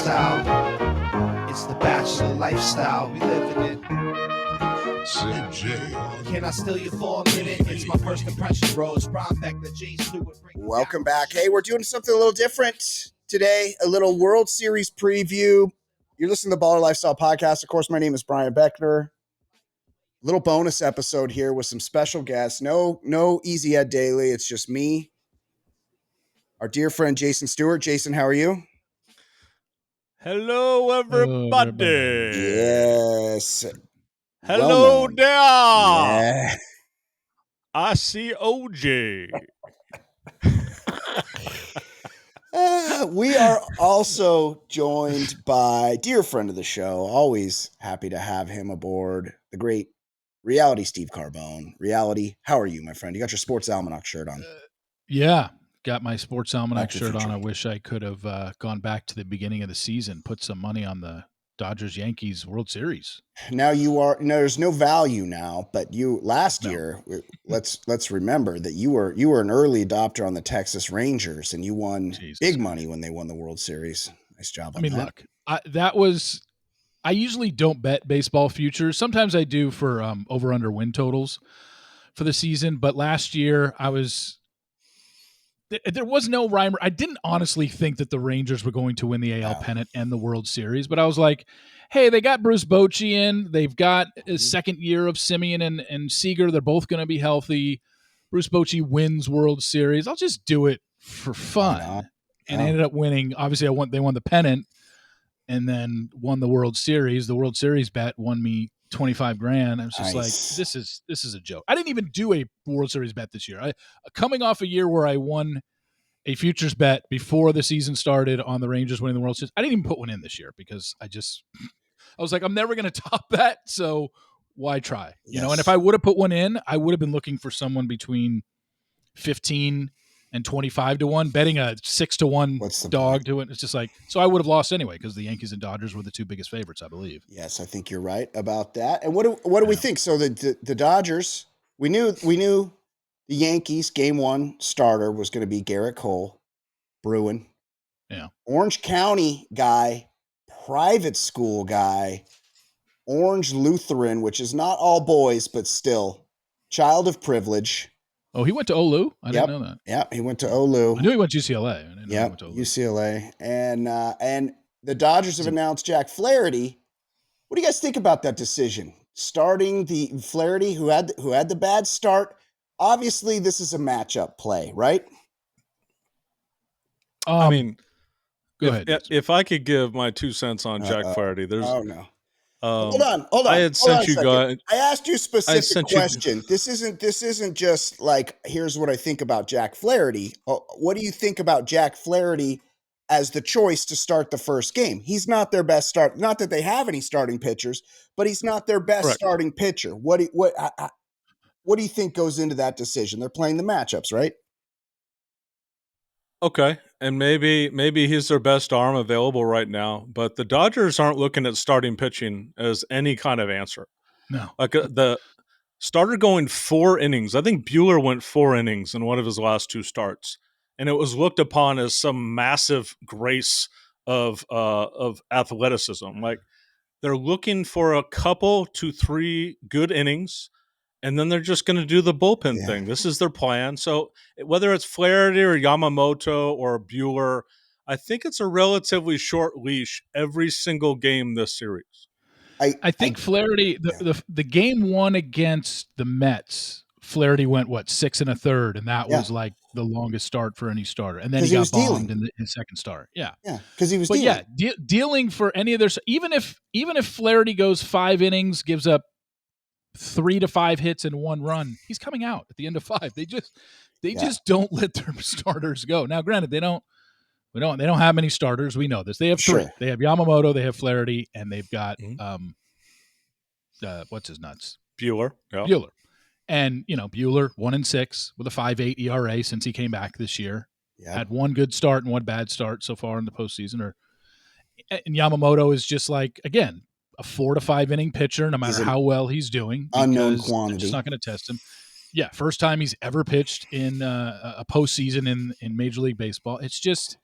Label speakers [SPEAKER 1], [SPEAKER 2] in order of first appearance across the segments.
[SPEAKER 1] lifestyle. It's the bachelor lifestyle. We living it. Can I steal you for a minute? It's my first impression, bros. Beckner, Stewart.
[SPEAKER 2] Welcome back. Hey, we're doing something a little different today. A little World Series preview. You're listening to the Baller Lifestyle Podcast. Of course, my name is Brian Beckner. Little bonus episode here with some special guests. No Easy Ed Daily. It's just me. Our dear friend Jason Stewart. Jason, how are you?
[SPEAKER 3] Hello, everybody.
[SPEAKER 2] Yes.
[SPEAKER 3] Hello
[SPEAKER 2] Well-known.
[SPEAKER 3] there.
[SPEAKER 2] Yeah.
[SPEAKER 3] I see OJ.
[SPEAKER 2] We are also joined by dear friend of the show. Always happy to have him aboard. The great Reality Steve Carbone. Reality, how are you, my friend? You got your Sports Almanac shirt on.
[SPEAKER 4] Yeah, got my Sports Almanac shirt on.
[SPEAKER 2] future.
[SPEAKER 4] I wish I could have gone back to the beginning of the season, put some money on the Dodgers-Yankees World Series.
[SPEAKER 2] Now there's no value now, but you last
[SPEAKER 4] No.
[SPEAKER 2] year, let's remember that you were an early adopter on the Texas Rangers and you won big money when they won the World Series. Nice job on that.
[SPEAKER 4] Look, I usually don't bet baseball futures. Sometimes I do for over-under win totals for the season, but last year there was no rhyme. I didn't honestly think that the Rangers were going to win the AL pennant and the World Series, but I was like, hey, they got Bruce Bochy in. They've got a second year of Simeon and Seager. They're both going to be healthy. Bruce Bochy wins World Series. I'll just do it for fun. And I ended up winning. Obviously, they won the pennant and then won the World Series. The World Series bet won me $25,000. I was just like, this is a joke. I didn't even do a World Series bet this year. Coming off a year where I won a futures bet before the season started on the Rangers winning the World Series, I didn't even put one in this year because I was like, I'm never going to top that, so why try? You know, and if I would have put one in, I would have been looking for someone between 15 and 25 to 1, betting a 6 to 1 dog to it. It's just like, so I would have lost anyway because the Yankees and Dodgers were the two biggest favorites, I believe.
[SPEAKER 2] Yes, I think you're right about that. And what do we think? So the Dodgers, we knew the Yankees game one starter was going to be Garrett Cole, Bruin.
[SPEAKER 4] Yeah.
[SPEAKER 2] Orange County guy, private school guy, Orange Lutheran, which is not all boys, but still child of privilege.
[SPEAKER 4] Oh, he went to OLU? I didn't know that.
[SPEAKER 2] Yeah, he went to OLU.
[SPEAKER 4] I knew he went to UCLA. I didn't know he went to OLU.
[SPEAKER 2] UCLA. And the Dodgers have announced Jack Flaherty. What do you guys think about that decision? Starting the Flaherty, who had the bad start. Obviously, this is a matchup play, right?
[SPEAKER 3] I mean,
[SPEAKER 4] go ahead.
[SPEAKER 3] If I could give my 2 cents on Jack Flaherty, there's.
[SPEAKER 2] Oh no.
[SPEAKER 3] Hold
[SPEAKER 2] on.
[SPEAKER 3] I had sent you guys.
[SPEAKER 2] I asked you a specific question. This isn't just like, here's what I think about Jack Flaherty. What do you think about Jack Flaherty as the choice to start the first game? He's not their best start. Not that they have any starting pitchers, but he's not their best starting pitcher. What do you think goes into that decision? They're playing the matchups, right?
[SPEAKER 3] Okay, and maybe he's their best arm available right now, but the Dodgers aren't looking at starting pitching as any kind of answer.
[SPEAKER 4] No.
[SPEAKER 3] Like the starter going 4 innings. I think Buehler went 4 innings in one of his last 2 starts, and it was looked upon as some massive grace of athleticism. Like they're looking for a couple to 3 good innings, and then they're just going to do the bullpen thing. This is their plan. So whether it's Flaherty or Yamamoto or Buehler, I think it's a relatively short leash every single game this series.
[SPEAKER 4] I think Flaherty, the game one against the Mets, Flaherty went, 6 1/3, and that was like the longest start for any starter. And then he got bombed in his second start. Yeah.
[SPEAKER 2] Yeah, because he was
[SPEAKER 4] dealing. Yeah, dealing for any of their – even if Flaherty goes 5 innings, gives up 3 to 5 hits and 1 run, he's coming out at the end of 5. They just don't let their starters go. Now, granted, they don't have many starters. We know this. They have 3. They have Yamamoto, they have Flaherty, and they've got what's his nuts?
[SPEAKER 3] Buehler. Yeah.
[SPEAKER 4] Buehler. And, Buehler 1-6 with a 5.8 ERA since he came back this year. Yeah. Had 1 good start and 1 bad start so far in the postseason. And Yamamoto is just like, again, a 4 to 5 inning pitcher, no matter how well he's doing.
[SPEAKER 2] Unknown quantity.
[SPEAKER 4] They're just not going to test him. Yeah, first time he's ever pitched in a postseason in Major League Baseball. It's just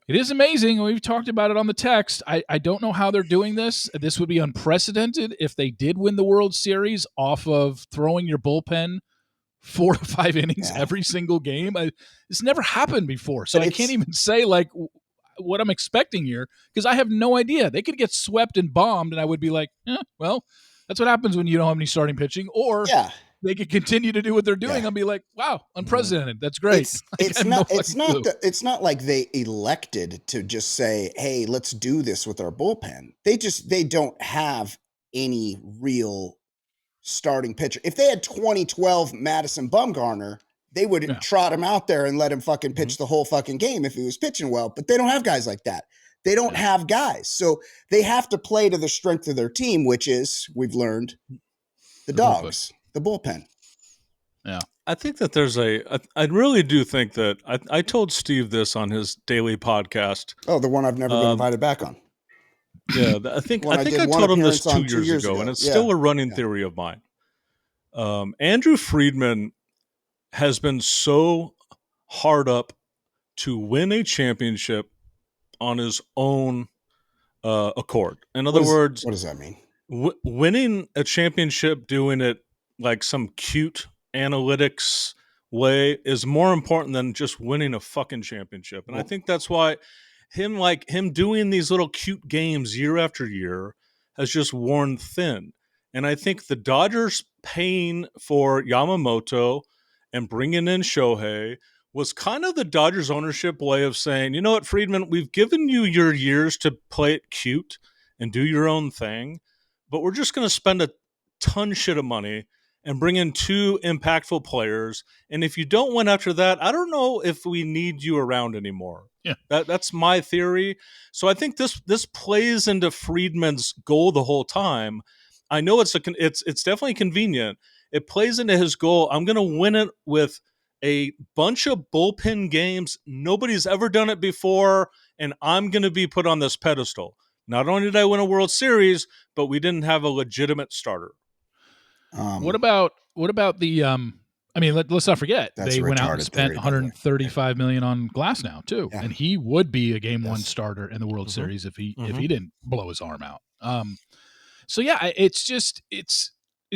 [SPEAKER 4] It is amazing. We've talked about it on the text. I don't know how they're doing this. This would be unprecedented if they did win the World Series off of throwing your bullpen 4 to 5 innings every single game. It's never happened before. So I can't even say like what I'm expecting here because I have no idea. They could get swept and bombed and I would be like, well, that's what happens when you don't have any starting pitching. Or they could continue to do what they're doing. I'll be like, wow, unprecedented. That's great.
[SPEAKER 2] It's not like they elected to just say, hey, let's do this with our bullpen. They don't have any real starting pitcher. If they had 2012 Madison Bumgarner, they would trot him out there and let him fucking pitch the whole fucking game if he was pitching well, but they don't have guys like that. They don't have guys. So they have to play to the strength of their team, which is, we've learned, the dogs, the bullpen.
[SPEAKER 4] Yeah.
[SPEAKER 3] I think that I really do think that I told Steve this on his daily podcast.
[SPEAKER 2] Oh, the one I've never been invited back on.
[SPEAKER 3] Yeah, I think I told him this 2 years ago, and it's still a running theory of mine. Andrew Friedman has been so hard up to win a championship on his own accord. In other words,
[SPEAKER 2] what does that mean?
[SPEAKER 3] Winning a championship, doing it like some cute analytics way, is more important than just winning a fucking championship. And I think that's why him doing these little cute games year after year has just worn thin. And I think the Dodgers paying for Yamamoto and bringing in Shohei was kind of the Dodgers ownership way of saying, you know what, Friedman, we've given you your years to play it cute and do your own thing, but we're just going to spend a ton shit of money and bring in 2 impactful players. And if you don't win after that, I don't know if we need you around anymore.
[SPEAKER 4] Yeah,
[SPEAKER 3] that's my theory. So I think this plays into Friedman's goal the whole time. I know it's definitely convenient. It plays into his goal. I'm going to win it with a bunch of bullpen games. Nobody's ever done it before, and I'm going to be put on this pedestal. Not only did I win a World Series, but we didn't have a legitimate starter.
[SPEAKER 4] What about the I mean, let's not forget they went out and spent $135 million on Glasnow too, and he would be a Game 1 starter in the World Series if he didn't blow his arm out. So yeah, it's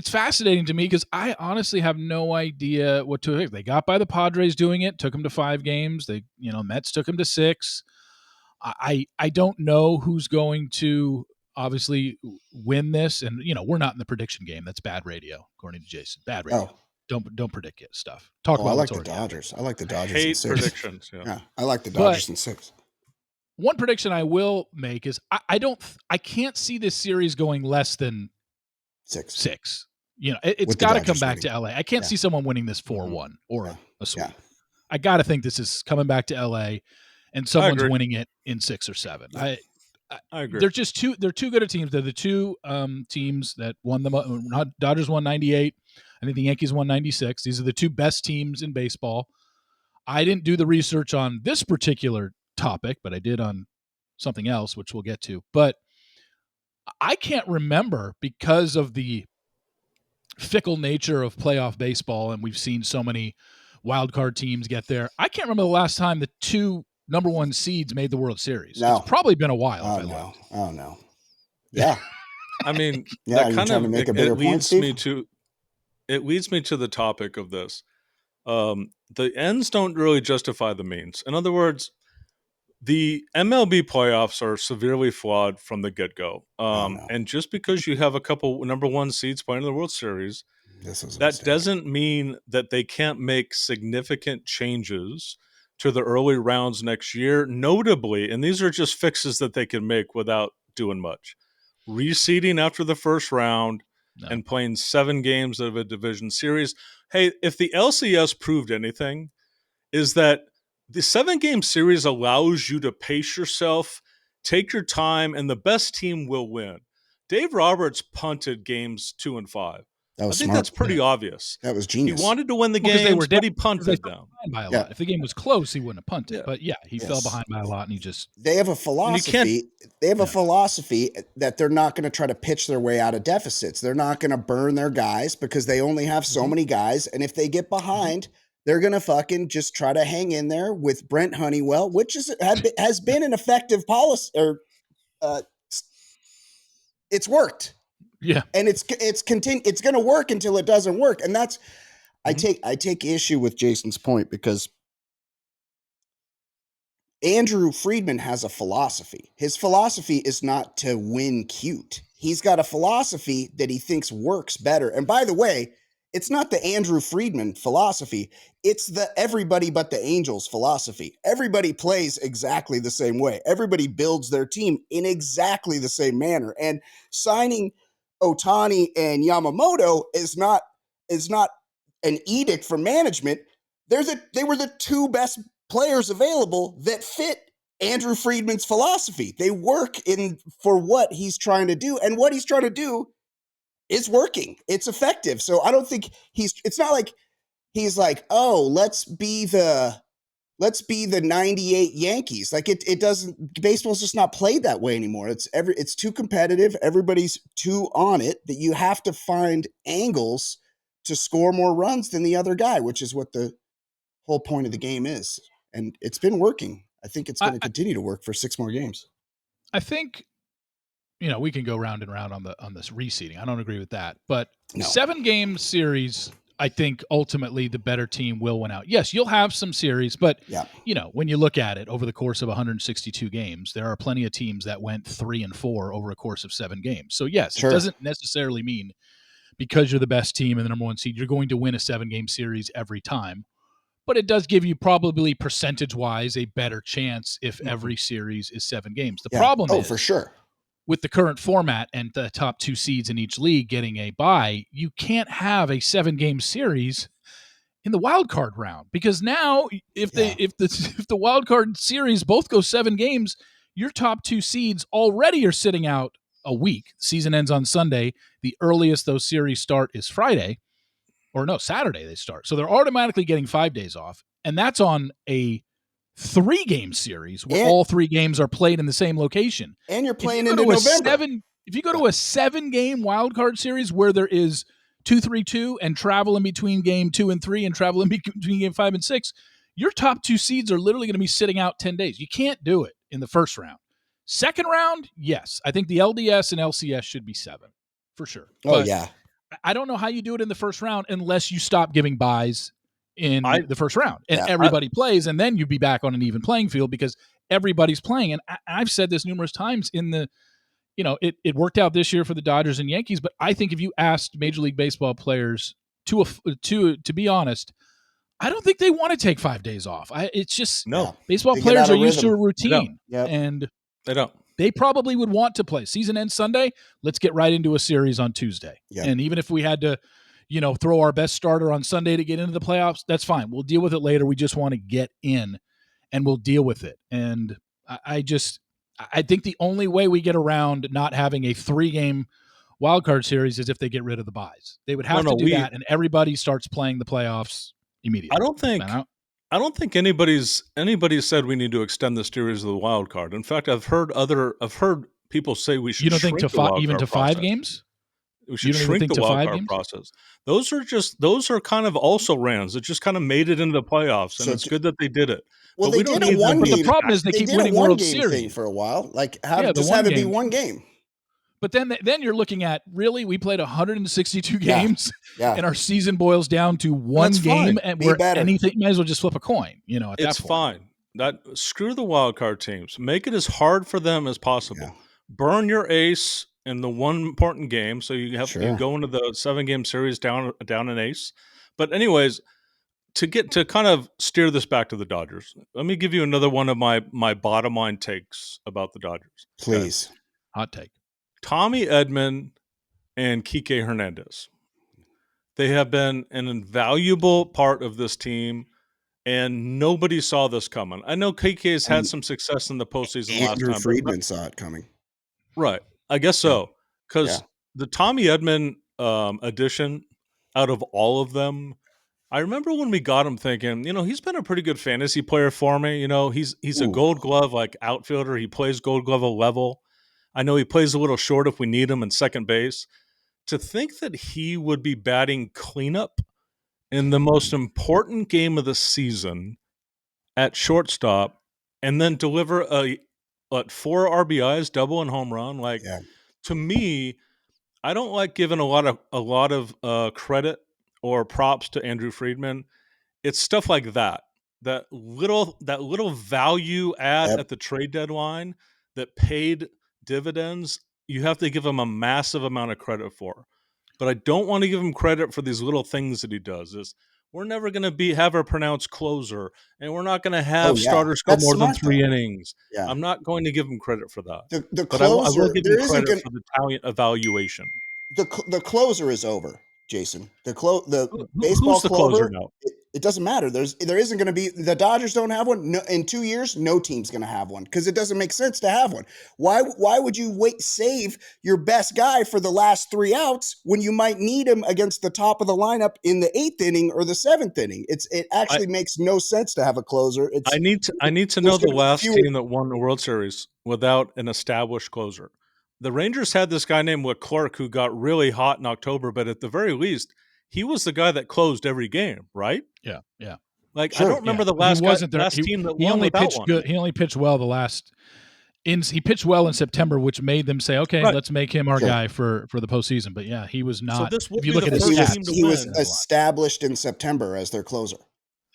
[SPEAKER 4] fascinating to me because I honestly have no idea what to expect. They got by the Padres doing it, took them to 5 games. They Mets took them to 6. I don't know who's going to obviously win this, and we're not in the prediction game. That's bad radio, according to Jason. Bad radio. Don't predict it stuff. Talk about.
[SPEAKER 2] I like the Dodgers. I like the Dodgers.
[SPEAKER 3] Hate predictions. Yeah,
[SPEAKER 2] I like the Dodgers in 6.
[SPEAKER 4] One prediction I will make is I can't see this series going less than 6. It's got to come back to LA. I can't see someone winning this 4-1 or a sweep. I got to think this is coming back to LA, and someone's winning it in 6 or 7. I agree. They're too good a teams. They're the 2 teams that won the Dodgers won 98. I think the Yankees won 96. These are the 2 best teams in baseball. I didn't do the research on this particular topic, but I did on something else, which we'll get to. But I can't remember, because of the fickle nature of playoff baseball, and we've seen so many wild card teams get there. I can't remember the last time the 2 number 1 seeds made the World Series. No. It's probably been a while.
[SPEAKER 2] Oh no. Yeah.
[SPEAKER 3] I mean,
[SPEAKER 2] that kind of
[SPEAKER 3] it leads me to the topic of this. The ends don't really justify the means. In other words, the MLB playoffs are severely flawed from the get-go. And just because you have a couple number 1 seeds playing in the World Series, that doesn't mean that they can't make significant changes to the early rounds next year, notably, and these are just fixes that they can make without doing much. Reseeding after the first round and playing 7 games of a division series. Hey, if the LCS proved anything, is that the 7-game series allows you to pace yourself, take your time, and the best team will win. Dave Roberts punted games 2 and 5. I think that's pretty obvious.
[SPEAKER 2] That was genius.
[SPEAKER 3] He wanted to win the games, but he punted them.
[SPEAKER 4] By a lot. If the game was close, he wouldn't have punted. But he fell behind by a lot, and he just.
[SPEAKER 2] They have a philosophy. Philosophy that they're not going to try to pitch their way out of deficits. They're not going to burn their guys because they only have so many guys, and if they get behind, They're going to fucking just try to hang in there with Brent Honeywell, which has been an effective policy, or it's worked.
[SPEAKER 4] Yeah.
[SPEAKER 2] And it's going to work until it doesn't work. And that's, I take issue with Jason's point, because Andrew Friedman has a philosophy. His philosophy is not to win cute. He's got a philosophy that he thinks works better. And by the way, it's not the Andrew Friedman philosophy. It's the everybody but the Angels philosophy. Everybody plays exactly the same way. Everybody builds their team in exactly the same manner. And signing Ohtani and Yamamoto is not an edict from management. They were the two best players available that fit Andrew Friedman's philosophy. They work for what he's trying to do, and what he's trying to do is working. It's effective. So I don't think it's not like he's like, oh, let's be the 98 Yankees. Like it doesn't, baseball's just not played that way anymore. It's too competitive. Everybody's too on it, that you have to find angles to score more runs than the other guy, which is what the whole point of the game is. And it's been working. I think it's going to continue to work for 6 more games.
[SPEAKER 4] I think, we can go round and round on this reseeding. I don't agree with that, but 7-game series, I think ultimately the better team will win out. Yes, you'll have some series, but when you look at it over the course of 162 games, there are plenty of teams that went 3-4 over a course of 7 games. So yes, It doesn't necessarily mean because you're the best team and the number 1 seed, you're going to win a 7-game series every time. But it does give you probably percentage-wise a better chance if every series is 7 games. The problem is,
[SPEAKER 2] for sure,
[SPEAKER 4] with the current format and the top 2 seeds in each league getting a bye, you can't have a 7-game series in the wild card round, because now if the wild card series both go 7 games, your top 2 seeds already are sitting out a week. The season ends on Sunday. The earliest those series start is Friday. Or no, Saturday they start. So they're automatically getting 5 days off. And that's on a 3-game series where all 3 games are played in the same location.
[SPEAKER 2] And you're playing into November.
[SPEAKER 4] If you go to a 7-game wild card series where there is 2-3-2 and travel in between game 2 and 3 and travel in between game 5 and 6, your top 2 seeds are literally going to be sitting out 10 days. You can't do it in the first round. Second round, yes. I think the LDS and LCS should be 7 for sure.
[SPEAKER 2] But yeah.
[SPEAKER 4] I don't know how you do it in the first round unless you stop giving buys in the first round and everybody plays, and then you'd be back on an even playing field because everybody's playing. And I've said this numerous times it worked out this year for the Dodgers and Yankees, but I think if you asked Major League Baseball players to be honest, I don't think they want to take 5 days off. It's just baseball players are used to a routine, and
[SPEAKER 3] they don't.
[SPEAKER 4] They probably would want to play. Season ends Sunday. Let's get right into a series on Tuesday. Yeah. And even if we had to, throw our best starter on Sunday to get into the playoffs, that's fine. We'll deal with it later. We just want to get in, and we'll deal with it. And I think the only way we get around not having a 3-game wildcard series is if they get rid of the buys. They would have to do that, and everybody starts playing the playoffs immediately.
[SPEAKER 3] I don't think anybody's said we need to extend the series of the wild card. In fact, I've heard people say we should.
[SPEAKER 4] You don't think to 5 games?
[SPEAKER 3] We should shrink the wild card process. Those are kind of also rans. It just kind of made it into the playoffs, and it's good that they did it.
[SPEAKER 2] Well, they did a 1 game.
[SPEAKER 4] The problem is they keep winning World Series
[SPEAKER 2] for a while. Like have it be 1 game.
[SPEAKER 4] But then you're looking at, really, we played 162 games, and our season boils down to 1 game, and we're anything. Might as well just flip a coin. At that point,
[SPEAKER 3] it's fine. Screw the wild card teams. Make it as hard for them as possible. Yeah. Burn your ace in the one important game, so you go into the 7-game series down an ace. But anyways, to kind of steer this back to the Dodgers, let me give you another one of my bottom line takes about the Dodgers.
[SPEAKER 2] Please,
[SPEAKER 4] hot take.
[SPEAKER 3] Tommy Edman and Kike Hernandez. They have been an invaluable part of this team, and nobody saw this coming. I know Kike has had some success in the postseason last time.
[SPEAKER 2] Friedman saw it coming.
[SPEAKER 3] Right. I guess so. Because the Tommy Edman addition, out of all of them, I remember when we got him thinking, he's been a pretty good fantasy player for me. He's a Gold Glove like outfielder. He plays Gold Glove level. I know he plays a little short if we need him in second base. To think that he would be batting cleanup in the most important game of the season at shortstop and then deliver a 4 RBIs, double and home run. Like, to me, I don't like giving a lot of credit or props to Andrew Friedman. It's stuff like that. That little value add at the trade deadline that paid dividends, you have to give him a massive amount of credit for. But I don't want to give him credit for these little things that he does. We're never going to have a pronounced closer, and we're not going to have starters go more than 3 innings.
[SPEAKER 2] Yeah.
[SPEAKER 3] I'm not going to give him credit for that.
[SPEAKER 2] The
[SPEAKER 3] but I
[SPEAKER 2] closer,
[SPEAKER 3] will give him credit for the talent evaluation.
[SPEAKER 2] The closer is over, Jason. The baseball
[SPEAKER 3] who's the closer now?
[SPEAKER 2] It doesn't matter. There isn't going to be, the Dodgers don't have one. No, in 2 years, no team's going to have one because it doesn't make sense to have one. Why would you save your best guy for the last 3 outs when you might need him against the top of the lineup in the 8th inning or the 7th inning? It actually makes no sense to have a closer.
[SPEAKER 3] I need to know the last team that won the World Series without an established closer. The Rangers had this guy named Leclerc who got really hot in October, but at the very least, he was the guy that closed every game, right?
[SPEAKER 4] Yeah.
[SPEAKER 3] Like, sure. I don't remember the last team that won without one.
[SPEAKER 4] Good. He only pitched well he pitched well in September, which made them say, okay, let's make him our guy for the postseason. But yeah, he was not. So
[SPEAKER 3] this if you look at his stats,
[SPEAKER 2] he was established in September as their closer.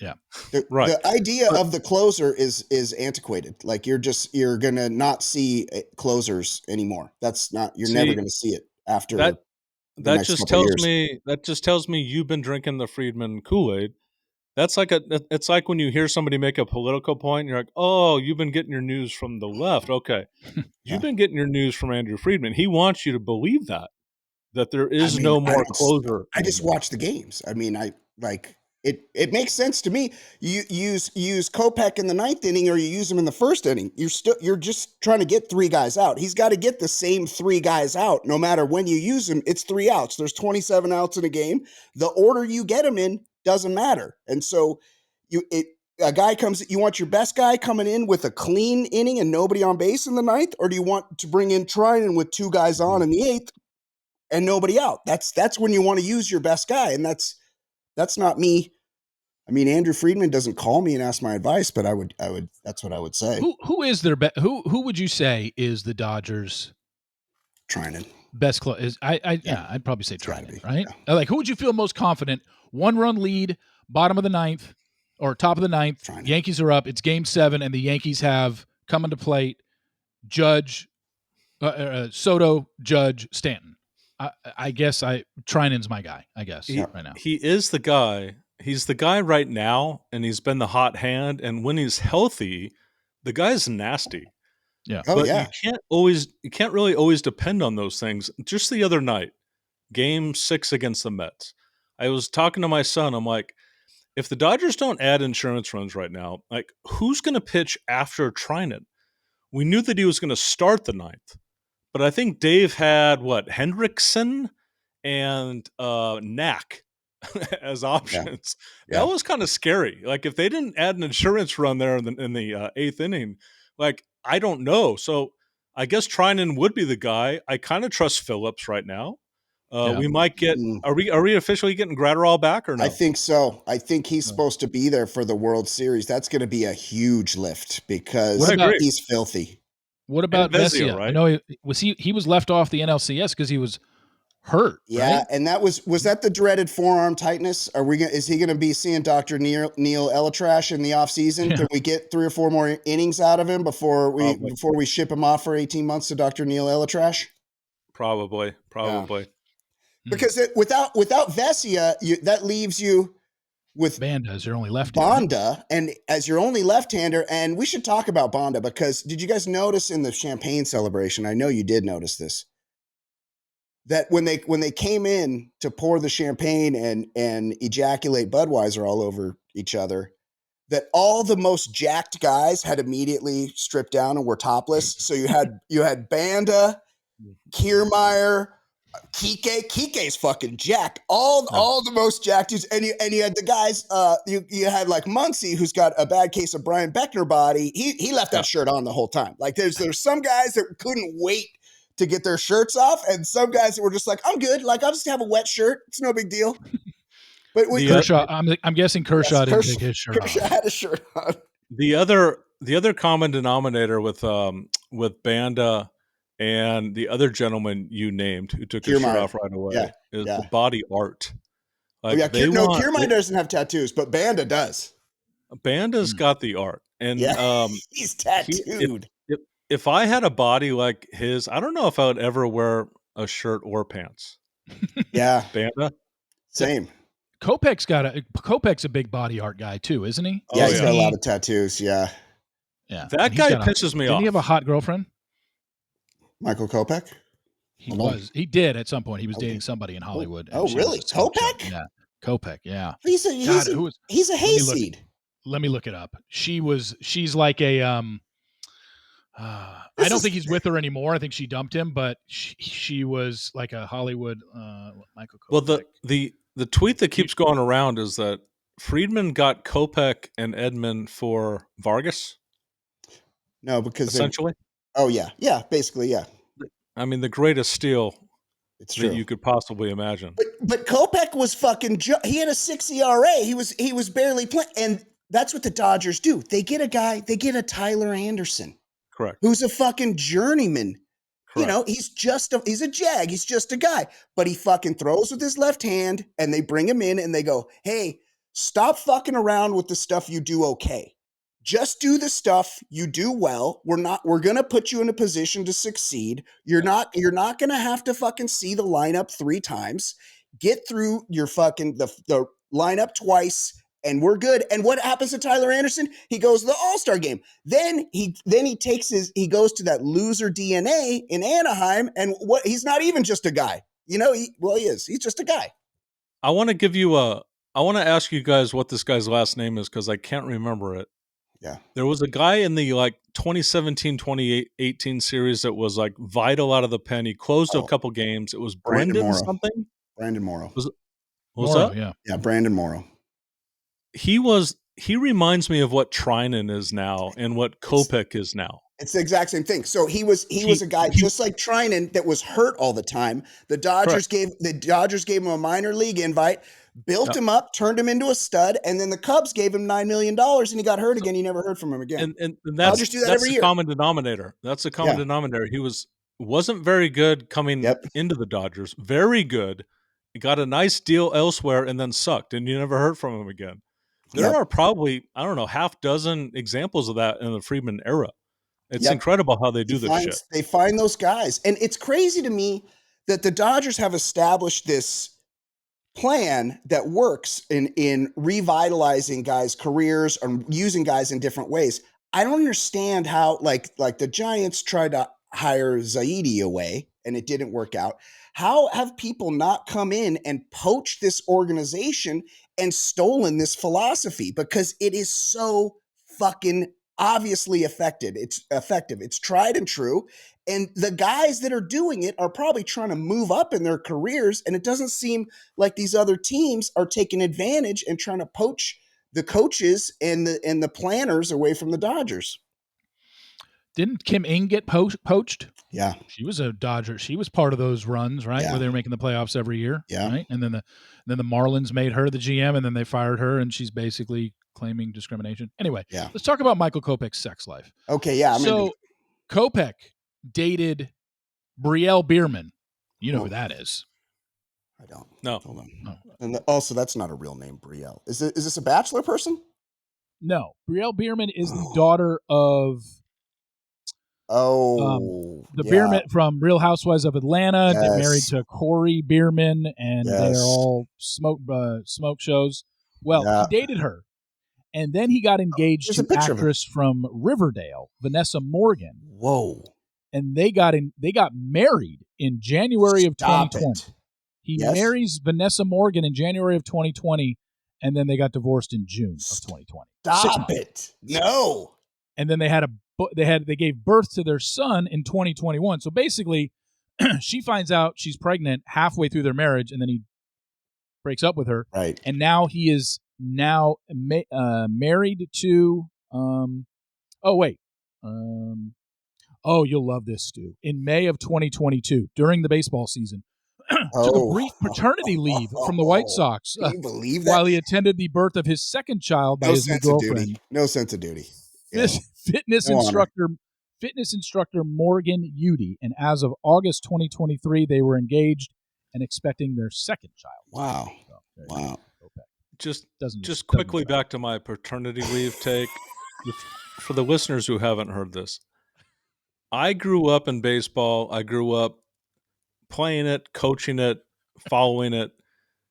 [SPEAKER 4] Yeah.
[SPEAKER 2] The idea of the closer is antiquated. Like, you're going to not see closers anymore. You're never going to see it after
[SPEAKER 3] that just tells me you've been drinking the Friedman Kool-Aid. It's like when you hear somebody make a political point and you're like, oh, you've been getting your news from the left. Okay. You've been getting your news from Andrew Friedman. He wants you to believe that there is no more closer.
[SPEAKER 2] I just watch the games. I mean, it makes sense to me. You use Kopech in the 9th inning, or you use him in the 1st inning. You're just trying to get 3 guys out. He's got to get the same 3 guys out no matter when you use him. It's 3 outs. There's 27 outs in a game. The order you get him in doesn't matter. And so a guy comes, you want your best guy coming in with a clean inning and nobody on base in the 9th, or do you want to bring in Trinan with 2 guys on in the 8th and nobody out? That's when you want to use your best guy, and that's not me. I mean, Andrew Friedman doesn't call me and ask my advice, but I would. That's what I would say.
[SPEAKER 4] Who is their best? Who would you say is the Dodgers'
[SPEAKER 2] Trinan
[SPEAKER 4] best close? I'd probably say Trinan, right? Yeah. Like, who would you feel most confident? 1-run lead, bottom of the 9th or top of the 9th. Trinan. Yankees are up. It's Game 7, and the Yankees have coming to plate Judge, Soto, Judge, Stanton. I guess Trinan's my guy. I guess right now
[SPEAKER 3] he is the guy. He's the guy right now, and he's been the hot hand. And when he's healthy, the guy's nasty.
[SPEAKER 4] Yeah,
[SPEAKER 3] but you can't really always depend on those things. Just the other night, Game 6 against the Mets, I was talking to my son. I'm like, if the Dodgers don't add insurance runs right now, like, who's going to pitch after Trinan? We knew that he was going to start the 9th, but I think Dave had Hendrickson and Knack as options. Yeah. That was kind of scary. Like, if they didn't add an insurance run there in the 8th inning, like, I don't know. So I guess Trinan would be the guy. I kind of trust Phillips right now. We might get. Are we officially getting Gratterall back or no?
[SPEAKER 2] I think so. I think he's supposed to be there for the World Series. That's going to be a huge lift because he's filthy.
[SPEAKER 4] What about Vesia? Right? I know he was left off the NLCS because he was hurt.
[SPEAKER 2] Yeah,
[SPEAKER 4] right?
[SPEAKER 2] And that was that the dreaded forearm tightness? Is he going to be seeing Dr. Neil Elatrash in the offseason? Can we get 3 or 4 more innings out of him before we ship him off for 18 months to Dr. Neil Elatrash?
[SPEAKER 3] Probably.
[SPEAKER 2] Yeah. Because without Vesia, that leaves you with
[SPEAKER 4] Banda as your only lefty.
[SPEAKER 2] Banda, and as your only left-hander. And we should talk about Banda, because did you guys notice in the champagne celebration? I know you did notice this. That when they came in to pour the champagne and ejaculate Budweiser all over each other, that all the most jacked guys had immediately stripped down and were topless. So you had Banda, Kiermaier, Kike's fucking jacked. All the most jacked dudes, and you had the guys. You had like Muncy, who's got a bad case of Brian Beckner body. He left that shirt on the whole time. Like, there's some guys that couldn't wait to get their shirts off, and some guys that were just like, I'm good. Like, I'll just have a wet shirt. It's no big deal. But wait,
[SPEAKER 4] Kershaw, I'm guessing Kershaw didn't take his shirt
[SPEAKER 2] Kershaw
[SPEAKER 4] off.
[SPEAKER 2] had a shirt on.
[SPEAKER 3] The other common denominator with Banda and the other gentleman you named who took his shirt
[SPEAKER 2] Kiermaier.
[SPEAKER 3] off right away
[SPEAKER 2] Yeah,
[SPEAKER 3] is
[SPEAKER 2] yeah.
[SPEAKER 3] the body art. Like
[SPEAKER 2] Kiermaier doesn't have tattoos, but Banda does.
[SPEAKER 3] Banda's got the art, and
[SPEAKER 2] he's tattooed.
[SPEAKER 3] If I had a body like his, I don't know if I would ever wear a shirt or pants.
[SPEAKER 2] Yeah,
[SPEAKER 3] Banda,
[SPEAKER 2] same.
[SPEAKER 4] Kopech's a big body art guy too, isn't he?
[SPEAKER 2] Yeah, he's got a lot of tattoos. Yeah,
[SPEAKER 3] that guy pisses me off.
[SPEAKER 4] Didn't he have a hot girlfriend?
[SPEAKER 2] Michael Kopech.
[SPEAKER 4] He did at some point. He was dating somebody in Hollywood.
[SPEAKER 2] Oh, really? Kopech?
[SPEAKER 4] Yeah, Kopech. Yeah.
[SPEAKER 2] He's a hayseed.
[SPEAKER 4] Let me look it up. She's like a I don't think he's with her anymore. I think she dumped him, but she was like a Hollywood Michael Kopech.
[SPEAKER 3] Well, the tweet that keeps going around is that Friedman got Kopech and Edman for Vargas.
[SPEAKER 2] No, because
[SPEAKER 3] essentially.
[SPEAKER 2] Basically, yeah.
[SPEAKER 3] I mean, the greatest steal
[SPEAKER 2] that
[SPEAKER 3] you could possibly imagine.
[SPEAKER 2] But Kopech was fucking. He had a 6 ERA. He was barely playing, and that's what the Dodgers do. They get a guy. They get a Tyler Anderson.
[SPEAKER 3] Correct.
[SPEAKER 2] Who's a fucking journeyman.
[SPEAKER 3] Correct.
[SPEAKER 2] You know, he's a jag. He's just a guy. But he fucking throws with his left hand, and they bring him in and they go, hey, stop fucking around with the stuff you do okay. Just do the stuff you do well. We're going to put you in a position to succeed. You're not going to have to fucking see the lineup 3 times. Get through your fucking the lineup twice. And we're good. And what happens to Tyler Anderson? He goes to the All-Star game. Then he goes to that loser DNA in Anaheim. And he's not even just a guy. You know, he is. He's just a guy.
[SPEAKER 3] I want to ask you guys what this guy's last name is because I can't remember it.
[SPEAKER 2] Yeah.
[SPEAKER 3] There was a guy in the 2017-2018 series that was like vital out of the pen. He closed a couple games. It was Brendan something.
[SPEAKER 2] Brandon Morrow.
[SPEAKER 3] Was
[SPEAKER 4] Morrow,
[SPEAKER 3] that?
[SPEAKER 4] Yeah.
[SPEAKER 2] Yeah, Brandon Morrow.
[SPEAKER 3] He reminds me of what Trinan is now and what Kopech is now.
[SPEAKER 2] It's the exact same thing. So he was a guy just like Trinan that was hurt all the time. The Dodgers gave him a minor league invite, built him up, turned him into a stud, and then the Cubs gave him $9 million and he got hurt again. You never heard from him again.
[SPEAKER 3] And that's the common denominator. That's the common denominator. He wasn't very good coming into the Dodgers. Very good. He got a nice deal elsewhere and then sucked, and you never heard from him again. There are probably, I don't know, half dozen examples of that in the Friedman era. It's incredible how they do this shit.
[SPEAKER 2] They find those guys. And it's crazy to me that the Dodgers have established this plan that works in revitalizing guys' careers or using guys in different ways. I don't understand how, like the Giants tried to hire Zaidi away and it didn't work out. How have people not come in and poached this organization and stolen this philosophy? Because it is so fucking obviously effective. It's tried and true. And the guys that are doing it are probably trying to move up in their careers. And it doesn't seem like these other teams are taking advantage and trying to poach the coaches and the planners away from the Dodgers.
[SPEAKER 4] Didn't Kim Ng get poached?
[SPEAKER 2] Yeah.
[SPEAKER 4] She was a Dodger. She was part of those runs, right?
[SPEAKER 2] Yeah.
[SPEAKER 4] Where they were making the playoffs every year.
[SPEAKER 2] Yeah.
[SPEAKER 4] Right. And then the Marlins made her the GM and then they fired her and she's basically claiming discrimination. Anyway, let's talk about Michael Kopech's sex life.
[SPEAKER 2] Okay. Yeah.
[SPEAKER 4] So Kopech dated Brielle Bierman. You know who that is.
[SPEAKER 2] I don't.
[SPEAKER 3] No.
[SPEAKER 2] Hold on. No. And also, that's not a real name, Brielle. Is this a Bachelor person?
[SPEAKER 4] No. Brielle Bierman is the daughter of Bierman from Real Housewives of Atlanta, married to Corey Bierman, and they're all smoke shows. Well, he dated her, and then he got engaged to actress from Riverdale, Vanessa Morgan.
[SPEAKER 2] Whoa!
[SPEAKER 4] And they got married in January of 2020. He marries Vanessa Morgan in January of 2020, and then they got divorced in June of 2020.
[SPEAKER 2] Stop it! No.
[SPEAKER 4] And then they gave birth to their son in 2021. So basically, she finds out she's pregnant halfway through their marriage, and then he breaks up with her.
[SPEAKER 2] Right.
[SPEAKER 4] And now he is married to. You'll love this, Stu. In May of 2022, during the baseball season, took a brief paternity leave from the White Sox
[SPEAKER 2] Can you believe that?
[SPEAKER 4] while he attended the birth of his second child by
[SPEAKER 2] No
[SPEAKER 4] his new
[SPEAKER 2] sense of
[SPEAKER 4] girlfriend.
[SPEAKER 2] duty. No sense of duty.
[SPEAKER 4] Fitness
[SPEAKER 2] No honor.
[SPEAKER 4] instructor Morgan Udy, and as of August 2023, they were engaged and expecting their second child.
[SPEAKER 2] Wow.
[SPEAKER 4] So,
[SPEAKER 2] Wow.
[SPEAKER 3] Just quickly back to my paternity leave take. For the listeners who haven't heard this, I grew up in baseball. I grew up playing it, coaching it, following it.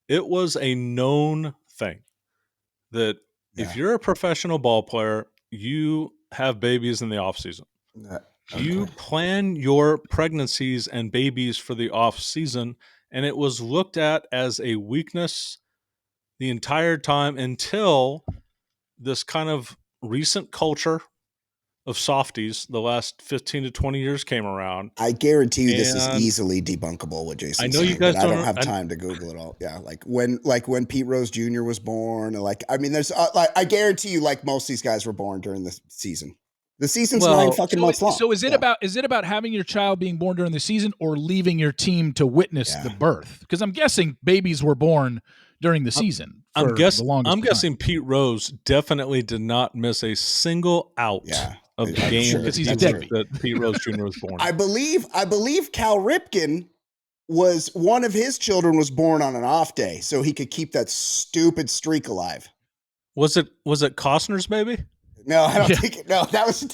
[SPEAKER 3] It was a known thing that if you're a professional ball player, you have babies in the off season. You plan your pregnancies and babies for the off season, and it was looked at as a weakness the entire time until this kind of recent culture of softies the last 15 to 20 years came around.
[SPEAKER 2] I guarantee you this is easily debunkable what Jason
[SPEAKER 3] I know you guys
[SPEAKER 2] don't have time to Google it all. Yeah, like when Pete Rose Jr. was born, there's I guarantee you most of these guys were born during the season. The season's 9 fucking months long.
[SPEAKER 4] So is it about having your child being born during the season or leaving your team to witness the birth? Because I'm guessing babies were born during the season.
[SPEAKER 3] I'm guessing Pete Rose definitely did not miss a single out of the game
[SPEAKER 4] because he's dead.
[SPEAKER 3] That Pete Rose Jr. was born.
[SPEAKER 2] I believe Cal Ripken was one of his children was born on an off day, so he could keep that stupid streak alive.
[SPEAKER 3] Was it Costner's baby?
[SPEAKER 2] No, I don't think it. No, that was a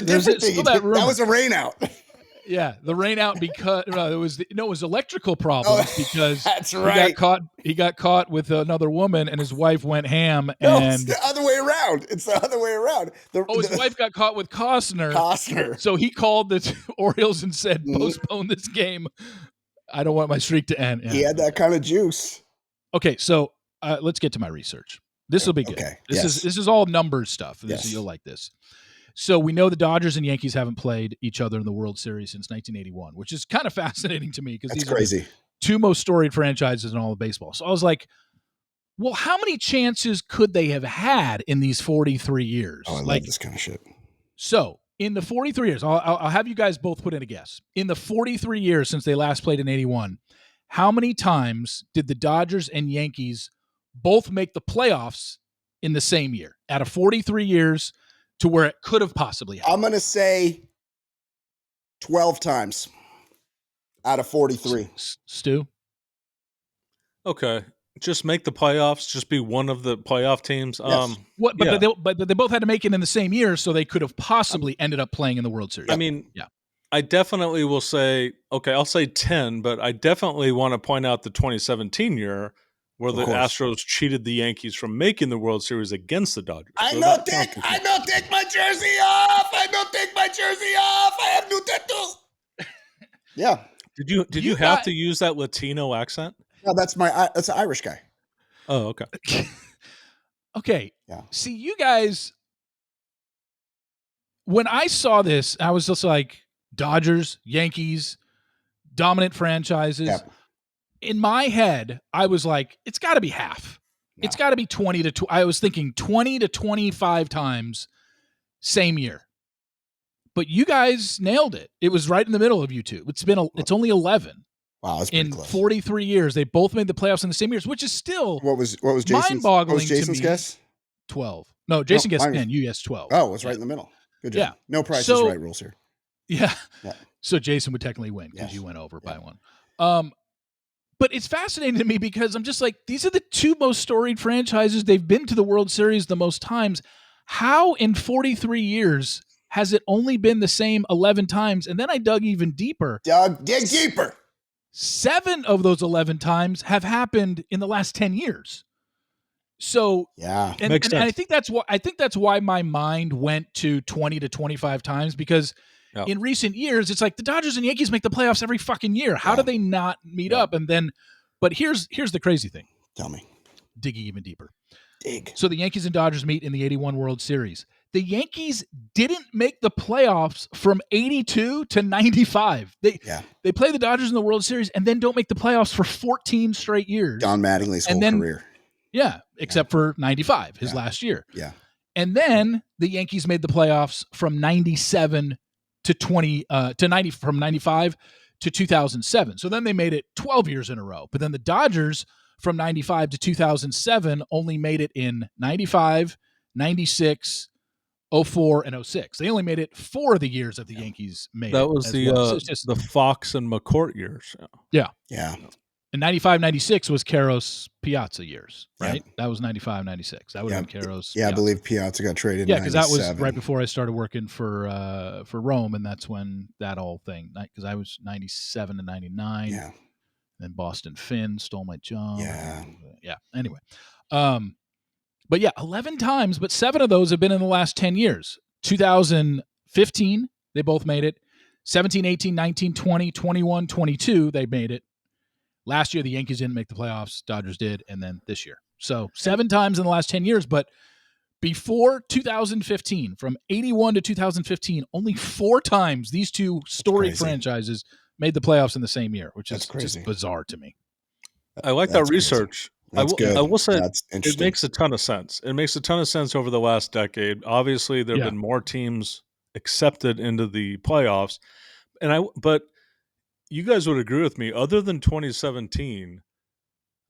[SPEAKER 2] different thing. That was a rain out.
[SPEAKER 4] Yeah, the rain out because it was electrical problems because
[SPEAKER 2] that's right.
[SPEAKER 4] He got caught with another woman and his wife went ham.
[SPEAKER 2] No,
[SPEAKER 4] and
[SPEAKER 2] it's the other way around. His
[SPEAKER 4] wife got caught with Costner. So he called the Orioles and said, "Postpone this game. I don't want my streak to end." Yeah.
[SPEAKER 2] He had that kind of juice.
[SPEAKER 4] Okay, so let's get to my research. This will be good.
[SPEAKER 2] Okay.
[SPEAKER 4] This is all numbers stuff. You'll like this. So we know the Dodgers and Yankees haven't played each other in the World Series since 1981, which is kind of fascinating to me because these are the two most storied franchises in all of baseball. So I was like, well, how many chances could they have had in these 43 years?
[SPEAKER 2] Oh, I love this kind of shit.
[SPEAKER 4] So in the 43 years, I'll have you guys both put in a guess. In the 43 years since they last played in 81, how many times did the Dodgers and Yankees both make the playoffs in the same year? Out of 43 years to where it could have possibly happened.
[SPEAKER 2] I'm going to say 12 times out of 43.
[SPEAKER 4] Stu?
[SPEAKER 3] Okay. Just make the playoffs. Just be one of the playoff teams.
[SPEAKER 2] Yes.
[SPEAKER 4] But they both had to make it in the same year, so they could have possibly ended up playing in the World Series.
[SPEAKER 3] I mean, I definitely will say, I'll say 10, but I definitely want to point out the 2017 year where the Astros cheated the Yankees from making the World Series against the Dodgers.
[SPEAKER 2] I don't take my jersey off. I have new tattoos. Yeah.
[SPEAKER 3] Did you have to use that Latino accent?
[SPEAKER 2] No, that's an Irish guy.
[SPEAKER 3] Oh, okay.
[SPEAKER 4] Okay.
[SPEAKER 2] Yeah.
[SPEAKER 4] See, you guys, when I saw this, I was just like, Dodgers, Yankees, dominant franchises.
[SPEAKER 2] Yeah.
[SPEAKER 4] In my head, I was like, it's got to be half. No. It's got to be 20 to I was thinking 20 to 25 times same year. But you guys nailed it. It was right in the middle of you two. It's only 11.
[SPEAKER 2] Wow, that's pretty
[SPEAKER 4] in
[SPEAKER 2] close.
[SPEAKER 4] 43 years. They both made the playoffs in the same years, which is still
[SPEAKER 2] what was Jason's,
[SPEAKER 4] mind-boggling.
[SPEAKER 2] What was Jason's guess?
[SPEAKER 4] 12. No, Jason guessed 10. You guessed 12.
[SPEAKER 2] Oh, it was right in the middle. Good job.
[SPEAKER 4] Yeah.
[SPEAKER 2] No Price is Right rules here.
[SPEAKER 4] Yeah. So Jason would technically win because you went over by one. But it's fascinating to me because I'm just like, these are the two most storied franchises. They've been to the World Series the most times. How in 43 years has it only been the same 11 times? And then I dug even deeper.
[SPEAKER 2] Dig deeper.
[SPEAKER 4] 7 of those 11 times have happened in the last 10 years. So and I think that's why my mind went to 20 to 25 times because in recent years, it's like the Dodgers and Yankees make the playoffs every fucking year. How do they not meet up? And then, but here's the crazy thing.
[SPEAKER 2] Tell me.
[SPEAKER 4] Digging even deeper.
[SPEAKER 2] Dig.
[SPEAKER 4] So the Yankees and Dodgers meet in the 81 World Series. The Yankees didn't make the playoffs from 82 to 95. They play the Dodgers in the World Series and then don't make the playoffs for 14 straight years.
[SPEAKER 2] Don Mattingly's whole career.
[SPEAKER 4] Yeah, except for 95, his last year.
[SPEAKER 2] Yeah.
[SPEAKER 4] And then the Yankees made the playoffs from 97 to 90 from 95 to 2007. So then they made it 12 years in a row. But then the Dodgers from 95 to 2007 only made it in 95, 96, 04, and 06. They only made it 4 of the years that the Yankees made it.
[SPEAKER 3] That was the Fox and McCourt years.
[SPEAKER 4] Yeah.
[SPEAKER 2] Yeah.
[SPEAKER 4] And 95, 96 was Caros Piazza years, right? Yeah. That was 95, 96. That would have been Caros.
[SPEAKER 2] Yeah, Piazza. I believe Piazza got traded.
[SPEAKER 4] Yeah, because that was right before I started working for Rome, and that's when that whole thing. Because I was 97 to 99.
[SPEAKER 2] Yeah.
[SPEAKER 4] Then Boston Finn stole my job.
[SPEAKER 2] Yeah.
[SPEAKER 4] Yeah. Anyway, but yeah, 11 times, but 7 of those have been in the last 10 years. 2015, they both made it. 17, 18, 19, 20, 21, 22, they made it. Last year, the Yankees didn't make the playoffs. Dodgers did, and then this year. So 7 times in the last 10 years, but before 2015, from 81 to 2015, only 4 times these two storied franchises made the playoffs in the same year, which is just bizarre to me.
[SPEAKER 3] I like that research.
[SPEAKER 2] I
[SPEAKER 3] will say it makes a ton of sense. It makes a ton of sense over the last decade. Obviously, there have been more teams accepted into the playoffs, but you guys would agree with me. Other than 2017,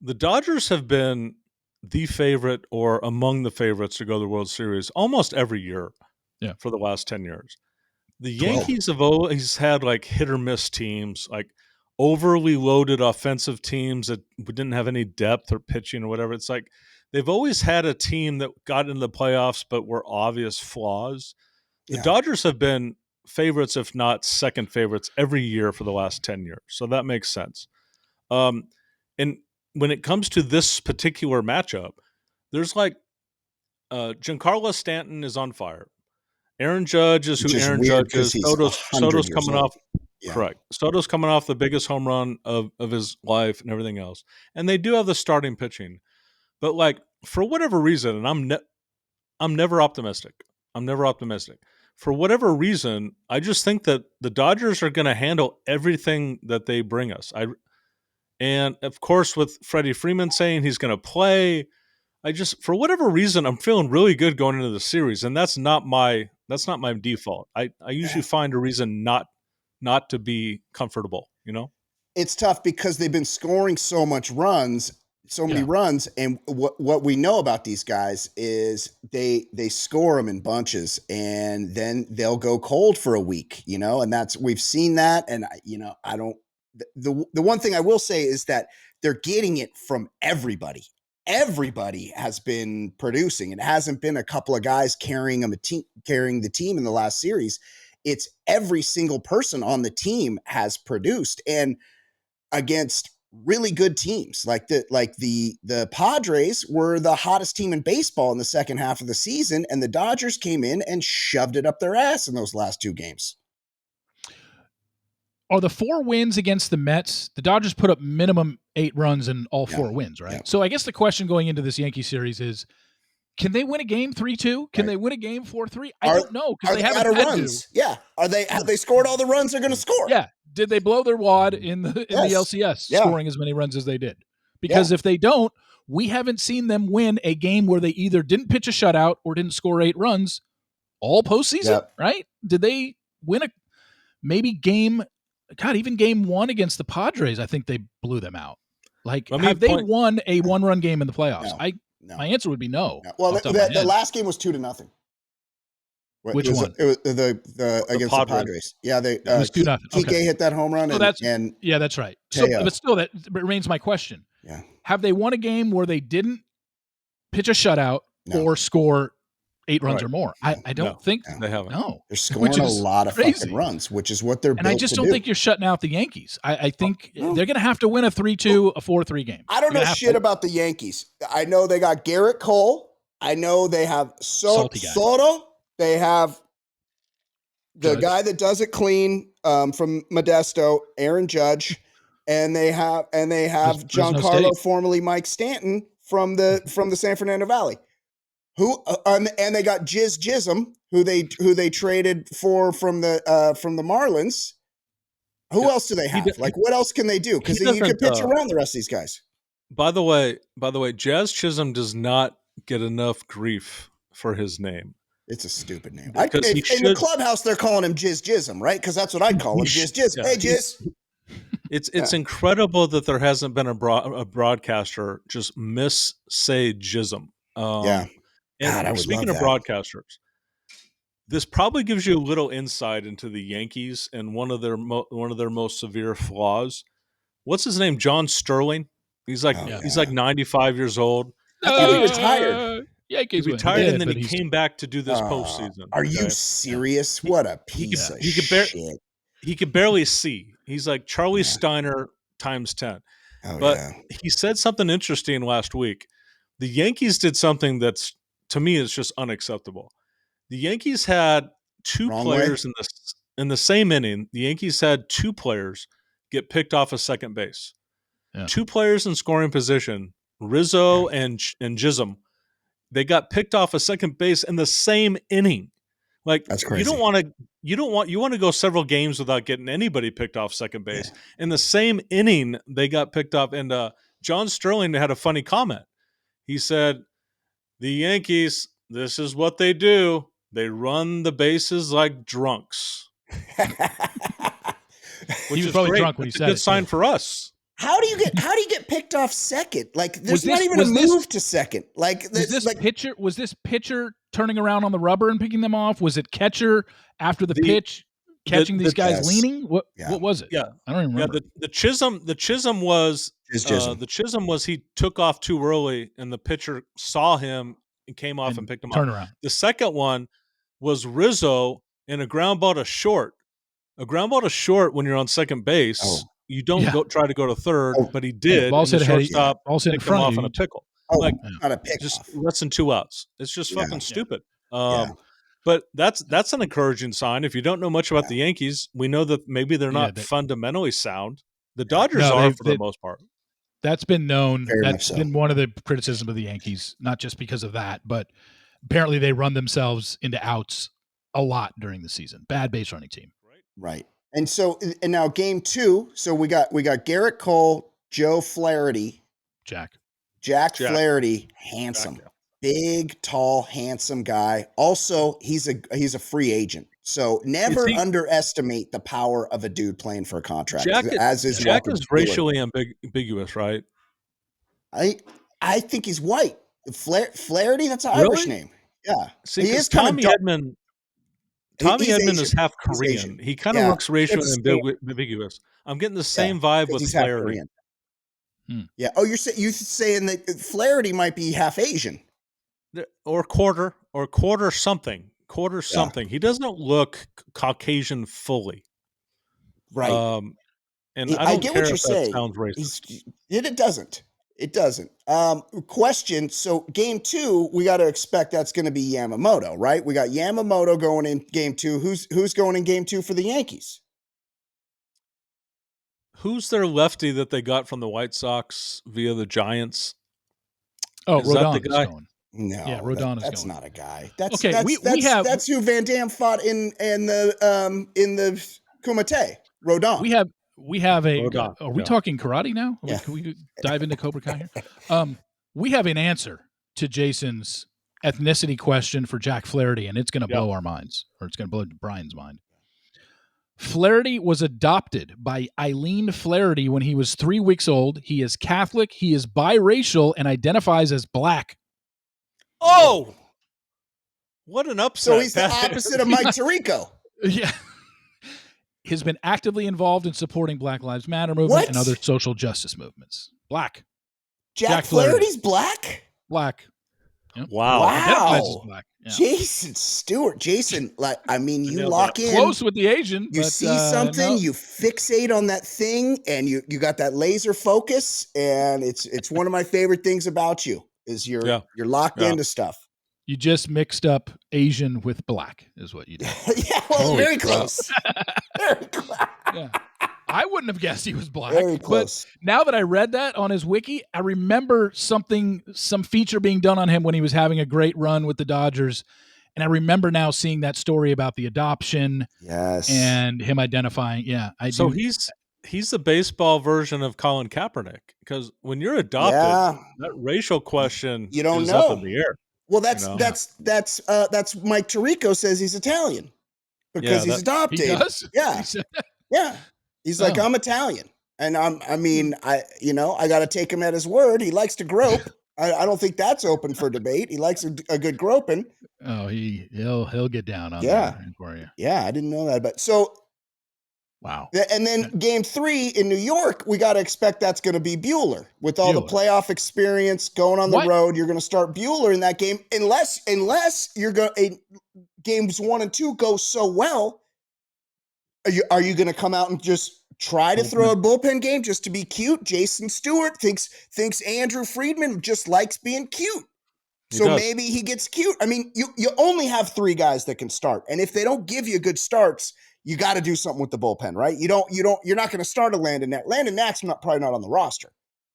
[SPEAKER 3] the Dodgers have been the favorite or among the favorites to go to the World Series almost every year for the last 10 years. The Yankees have always had like hit or miss teams, like overly loaded offensive teams that didn't have any depth or pitching or whatever. It's like they've always had a team that got into the playoffs but were obvious flaws. The Dodgers have been favorites, if not second favorites, every year for the last 10 years. So that makes sense. And when it comes to this particular matchup, there's like Giancarlo Stanton is on fire. Aaron Judge is who Aaron Judge is. Soto's coming off. Yeah. Correct. Soto's coming off the biggest home run of his life and everything else. And they do have the starting pitching. But like for whatever reason, and I'm never optimistic. For whatever reason, I just think that the Dodgers are going to handle everything that they bring us. And of course, with Freddie Freeman saying he's going to play, for whatever reason, I'm feeling really good going into the series, and that's not my default. I usually find a reason not to be comfortable. You know,
[SPEAKER 2] it's tough because they've been scoring so many runs, and what we know about these guys is they score them in bunches, and then they'll go cold for a week, you know, and we've seen that, and the one thing I will say is that they're getting it from everybody. Everybody has been producing. It hasn't been a couple of guys carrying the team in the last series. It's every single person on the team has produced, and against really good teams like the Padres were the hottest team in baseball in the second half of the season, and the Dodgers came in and shoved it up their ass in those last 2 games.
[SPEAKER 4] Are the 4 wins against the Mets, the Dodgers put up minimum 8 runs in all 4 wins, right? Yeah. So I guess the question going into this Yankee series is, can they win a game 3-2? Can they win a game 4-3? I don't know, because they haven't had runs.
[SPEAKER 2] Yeah. Have they scored all the runs they're going to score?
[SPEAKER 4] Yeah. Did they blow their wad in the LCS, scoring as many runs as they did? Because if they don't, we haven't seen them win a game where they either didn't pitch a shutout or didn't score 8 runs all postseason, right? Did they win even game 1 against the Padres? I think they blew them out. Like, have they won a 1-run game in the playoffs? No. My answer would be no.
[SPEAKER 2] Well, the last game was 2-0.
[SPEAKER 4] Which one?
[SPEAKER 2] It was the against the Padres. Yeah, it
[SPEAKER 4] was 2-0.
[SPEAKER 2] Kike hit that home run,
[SPEAKER 4] that's right. So, but still, that remains my question.
[SPEAKER 2] Yeah,
[SPEAKER 4] have they won a game where they didn't pitch a shutout or score 8 runs or more? I don't think
[SPEAKER 3] they haven't.
[SPEAKER 4] No,
[SPEAKER 2] they're scoring a lot of fucking runs, which is what they're.
[SPEAKER 4] And I just don't think you're shutting out the Yankees. I think they're going to have to win a 3-2, a 4-3 game.
[SPEAKER 2] I don't know shit about the Yankees. I know they got Garrett Cole. I know they have Soto. They have the guy that does it clean from Modesto, Aaron Judge, and they have Giancarlo, formerly Mike Stanton from the San Fernando Valley. And they got Jism, who they traded from the Marlins. Who else do they have? What else can they do? Because you can pitch around the rest of these guys.
[SPEAKER 3] By the way, Jazz Chisholm does not get enough grief for his name.
[SPEAKER 2] It's a stupid name. In the clubhouse, they're calling him Jism, right? Because that's what I'd call him, Jizz. Hey, Jizz.
[SPEAKER 3] It's incredible that there hasn't been a broadcaster just say jism.
[SPEAKER 2] God, I
[SPEAKER 3] And
[SPEAKER 2] would
[SPEAKER 3] speaking
[SPEAKER 2] love
[SPEAKER 3] of
[SPEAKER 2] that.
[SPEAKER 3] broadcasters, this probably gives you a little insight into the Yankees and one of their most severe flaws. What's his name? John Sterling. He's like
[SPEAKER 2] Oh,
[SPEAKER 3] he's
[SPEAKER 2] yeah.
[SPEAKER 3] like 95 years old.
[SPEAKER 2] I thought he retired.
[SPEAKER 3] He
[SPEAKER 4] Yankees win.
[SPEAKER 3] retired
[SPEAKER 4] He did,
[SPEAKER 3] and then
[SPEAKER 4] but
[SPEAKER 3] he
[SPEAKER 4] he's
[SPEAKER 3] came back to do this postseason.
[SPEAKER 2] Are you
[SPEAKER 3] okay?
[SPEAKER 2] serious?
[SPEAKER 3] He-
[SPEAKER 2] What a
[SPEAKER 3] he
[SPEAKER 2] piece
[SPEAKER 3] could-
[SPEAKER 2] of
[SPEAKER 3] he could bear-
[SPEAKER 2] shit.
[SPEAKER 3] He could barely see. He's like Charlie
[SPEAKER 2] Yeah.
[SPEAKER 3] Steiner times 10.
[SPEAKER 2] Oh,
[SPEAKER 3] But
[SPEAKER 2] yeah.
[SPEAKER 3] he said something interesting last week. The Yankees did something that's, to me, is just unacceptable. The Yankees had two
[SPEAKER 2] Wrong
[SPEAKER 3] players
[SPEAKER 2] way?
[SPEAKER 3] in the same inning. The Yankees had two players get picked off of second base.
[SPEAKER 4] Yeah.
[SPEAKER 3] Two players in scoring position, Rizzo and Chisholm. They got picked off of second base in the same inning. Like,
[SPEAKER 2] That's
[SPEAKER 3] you
[SPEAKER 2] crazy.
[SPEAKER 3] want to go several games without getting anybody picked off second base.
[SPEAKER 2] Yeah.
[SPEAKER 3] In the same inning, they got picked off. And John Sterling had a funny comment. He said, "The Yankees, this is what they do. They run the bases like drunks." Which
[SPEAKER 4] was
[SPEAKER 3] is
[SPEAKER 4] probably
[SPEAKER 3] great.
[SPEAKER 4] drunk when he
[SPEAKER 3] It's a
[SPEAKER 4] said
[SPEAKER 3] good
[SPEAKER 4] it,
[SPEAKER 3] sign
[SPEAKER 4] too.
[SPEAKER 3] for us.
[SPEAKER 2] How do you get picked off second? Like, there's not
[SPEAKER 4] this-
[SPEAKER 2] even a
[SPEAKER 4] was this-
[SPEAKER 2] move to second. Like,
[SPEAKER 4] Was this pitcher turning around on the rubber and picking them off? Was it catcher after the pitch catching these guys
[SPEAKER 2] yes.
[SPEAKER 4] leaning? What
[SPEAKER 2] Yeah.
[SPEAKER 4] was it?
[SPEAKER 3] Yeah.
[SPEAKER 4] I don't even remember.
[SPEAKER 3] The Chisholm was
[SPEAKER 2] Chisholm.
[SPEAKER 3] the Chisholm was he took off too early and the pitcher saw him and came off and picked him
[SPEAKER 4] turn
[SPEAKER 3] up.
[SPEAKER 4] around.
[SPEAKER 3] The second one was Rizzo in a ground ball to short. A ground ball to short when you're on second base,
[SPEAKER 2] Oh.
[SPEAKER 3] you don't try to go to third,
[SPEAKER 2] Oh.
[SPEAKER 3] but he did.
[SPEAKER 4] ball's
[SPEAKER 3] and the
[SPEAKER 4] hit ahead of you.
[SPEAKER 3] shortstop
[SPEAKER 4] Ball's hit in
[SPEAKER 3] picked him
[SPEAKER 4] front of
[SPEAKER 3] off
[SPEAKER 4] you.
[SPEAKER 3] in a pickle.
[SPEAKER 2] Oh,
[SPEAKER 3] Like,
[SPEAKER 2] not a pick
[SPEAKER 3] just
[SPEAKER 2] off.
[SPEAKER 3] less than 2 outs. It's just
[SPEAKER 2] Yeah.
[SPEAKER 3] fucking stupid.
[SPEAKER 2] Yeah.
[SPEAKER 3] But that's an encouraging sign. If you don't know much about the Yankees, we know that maybe they're not
[SPEAKER 4] they-
[SPEAKER 3] fundamentally sound. The Dodgers
[SPEAKER 4] No,
[SPEAKER 3] are for the most part.
[SPEAKER 4] That's been known.
[SPEAKER 2] Very much
[SPEAKER 4] That's
[SPEAKER 2] so.
[SPEAKER 4] been one of the criticisms of the Yankees, not just because of that, but apparently they run themselves into outs a lot during the season. Bad base running team.
[SPEAKER 2] Right. And so, and now game 2. So we got Garrett Cole, Joe Flaherty, Jack Flaherty, handsome, big, tall, handsome guy. Also, he's a free agent. So never underestimate the power of a dude playing for a contract.
[SPEAKER 3] Jack is racially ambiguous, right?
[SPEAKER 2] I think he's white. Flaherty, that's an
[SPEAKER 3] Really?
[SPEAKER 2] Irish name. Yeah.
[SPEAKER 3] See,
[SPEAKER 2] he is
[SPEAKER 3] Tommy
[SPEAKER 2] kind of
[SPEAKER 3] Edmond. Tommy Edmond is half
[SPEAKER 2] He's
[SPEAKER 3] Korean.
[SPEAKER 2] Asian.
[SPEAKER 3] He kind of
[SPEAKER 2] Yeah.
[SPEAKER 3] looks racially
[SPEAKER 2] It's the same.
[SPEAKER 3] ambiguous. I'm getting the same vibe with
[SPEAKER 2] he's half
[SPEAKER 3] Flaherty.
[SPEAKER 2] Korean. Yeah. Oh, you're saying that Flaherty might be half Asian.
[SPEAKER 3] Or quarter something. He doesn't look Caucasian fully.
[SPEAKER 2] Right.
[SPEAKER 3] And I don't
[SPEAKER 2] get
[SPEAKER 3] care
[SPEAKER 2] what you're
[SPEAKER 3] if
[SPEAKER 2] saying.
[SPEAKER 3] that sounds racist.
[SPEAKER 2] It doesn't. It doesn't. Question. So game 2, we got to expect that's going to be Yamamoto, right? We got Yamamoto going in game 2. Who's going in game 2 for the Yankees?
[SPEAKER 3] Who's their lefty that they got from the White Sox via the Giants?
[SPEAKER 4] Oh,
[SPEAKER 3] Is that
[SPEAKER 4] Rodon
[SPEAKER 3] the guy?
[SPEAKER 4] is going.
[SPEAKER 2] No,
[SPEAKER 4] Yeah, Rodon is
[SPEAKER 2] that's
[SPEAKER 4] going.
[SPEAKER 2] not a guy. That's
[SPEAKER 4] Okay,
[SPEAKER 2] that's who Van Dam fought in the Kumite. Rodon.
[SPEAKER 4] We have a.
[SPEAKER 3] Rodon,
[SPEAKER 4] Are we talking karate now?
[SPEAKER 2] Yeah.
[SPEAKER 4] Can we dive into Cobra Kai here? We have an answer to Jason's ethnicity question for Jack Flaherty, and it's going to blow our minds, or it's going to blow Brian's mind. Flaherty was adopted by Eileen Flaherty when he was 3 weeks old. He is Catholic. He is biracial and identifies as black.
[SPEAKER 3] Oh, what an upset!
[SPEAKER 2] So he's the opposite of Mike Tirico.
[SPEAKER 4] Yeah. Has been actively involved in supporting Black Lives Matter movement and other social justice movements. Black.
[SPEAKER 2] Jack Flaherty's black?
[SPEAKER 4] Black.
[SPEAKER 3] Yep. Wow.
[SPEAKER 4] Identifies as black. Yeah.
[SPEAKER 2] Jason Stewart. Jason, like, I mean, you lock in.
[SPEAKER 4] Close with the Asian.
[SPEAKER 2] You see something, you fixate on that thing, and you got that laser focus, and it's one of my favorite things about you is you're locked into stuff.
[SPEAKER 4] You just mixed up Asian with black is what you did.
[SPEAKER 2] Yeah, well, very close. Very close.
[SPEAKER 4] Yeah. I wouldn't have guessed he was black.
[SPEAKER 2] Very close.
[SPEAKER 4] But now that I read that on his wiki, I remember some feature being done on him when he was having a great run with the Dodgers. And I remember now seeing that story about the adoption.
[SPEAKER 2] Yes.
[SPEAKER 4] And him identifying. Yeah.
[SPEAKER 3] So he's the baseball version of Colin Kaepernick, because when you're adopted, that racial question
[SPEAKER 2] you don't
[SPEAKER 3] is
[SPEAKER 2] know.
[SPEAKER 3] up in the air.
[SPEAKER 2] Well, that's Mike Tirico says he's Italian because he's adopted.
[SPEAKER 4] He does?
[SPEAKER 2] Yeah. Yeah. He's like, I'm Italian. And I got to take him at his word. He likes to grope. I don't think that's open for debate. He likes a good groping.
[SPEAKER 4] Oh, he'll get down on
[SPEAKER 2] Yeah.
[SPEAKER 4] there for you.
[SPEAKER 2] Yeah, I didn't know that. But so,
[SPEAKER 4] wow.
[SPEAKER 2] And then game 3 in New York, we got to expect that's going to be Bueller. With all the playoff experience going on the road, you're going to start Bueller in that game. Unless you're going games 1 and 2 go so well, are you going to come out and just try to throw a bullpen game just to be cute? Jason Stewart thinks Andrew Friedman just likes being cute. So maybe he gets cute. I mean, you only have 3 guys that can start. And if they don't give you good starts, you got to do something with the bullpen, right? You're not going to start a Landon Knack. Landon Knack's probably not on the roster.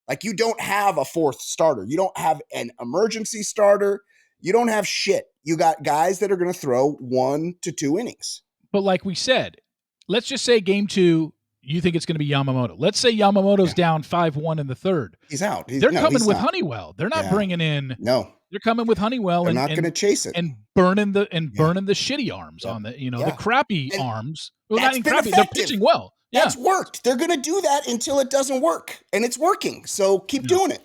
[SPEAKER 2] Like, you don't have a 4th starter. You don't have an emergency starter. You don't have shit. You got guys that are going to throw 1 to 2 innings.
[SPEAKER 4] But like we said, let's just say game 2, you think it's going to be Yamamoto. Let's say Yamamoto's down 5-1 in the 3rd.
[SPEAKER 2] He's out.
[SPEAKER 4] They're coming with Honeywell. They're not bringing in.
[SPEAKER 2] No.
[SPEAKER 4] They're coming with Honeywell.
[SPEAKER 2] They're not going to chase it
[SPEAKER 4] and burning the shitty arms on the crappy arms. Well, not even crappy. They're pitching well.
[SPEAKER 2] That's worked. They're going to do that until it doesn't work, and it's working. So keep doing it.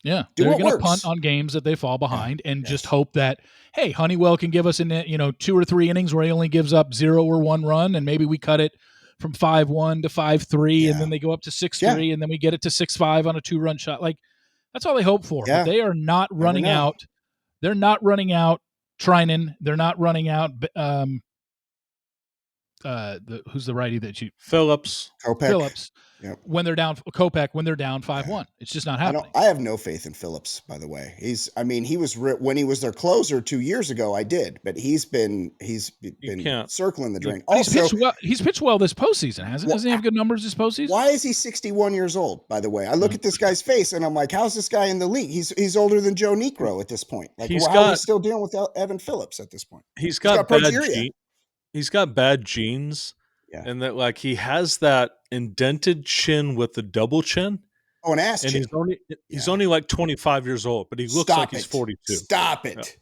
[SPEAKER 4] Yeah, they're going to punt on games that they fall behind and just hope that, hey, Honeywell can give us 2 or 3 innings where he only gives up 0 or 1 run, and maybe we cut it from 5-1 to 5-3, and then they go up to 6-3, and then we get it to 6-5 on a 2-run shot. Like, that's all they hope for.
[SPEAKER 2] Yeah.
[SPEAKER 4] But they are not running out. They're not running out Trinan. They're not running out who's the righty that you
[SPEAKER 3] Phillips.
[SPEAKER 2] Yep.
[SPEAKER 4] When they're down 5-1. It's just not happening.
[SPEAKER 2] I have no faith in Phillips, by the way. He was when he was their closer 2 years ago, I did, but he's been circling the drain. Also,
[SPEAKER 4] he's pitched well this postseason, hasn't he? Doesn't he have good numbers this postseason?
[SPEAKER 2] Why is he 61 years old, by the way? I look at this guy's face and I'm like, how's this guy in the league? He's older than Joe Niekro at this point. Like, how are we still dealing with Evan Phillips at this point?
[SPEAKER 3] He's got bad genes. Yeah. And that, like, he has that indented chin with the double chin.
[SPEAKER 2] Oh, an ass chin.
[SPEAKER 3] And he's only like 25 years old, but he looks like he's 42.
[SPEAKER 2] Stop it.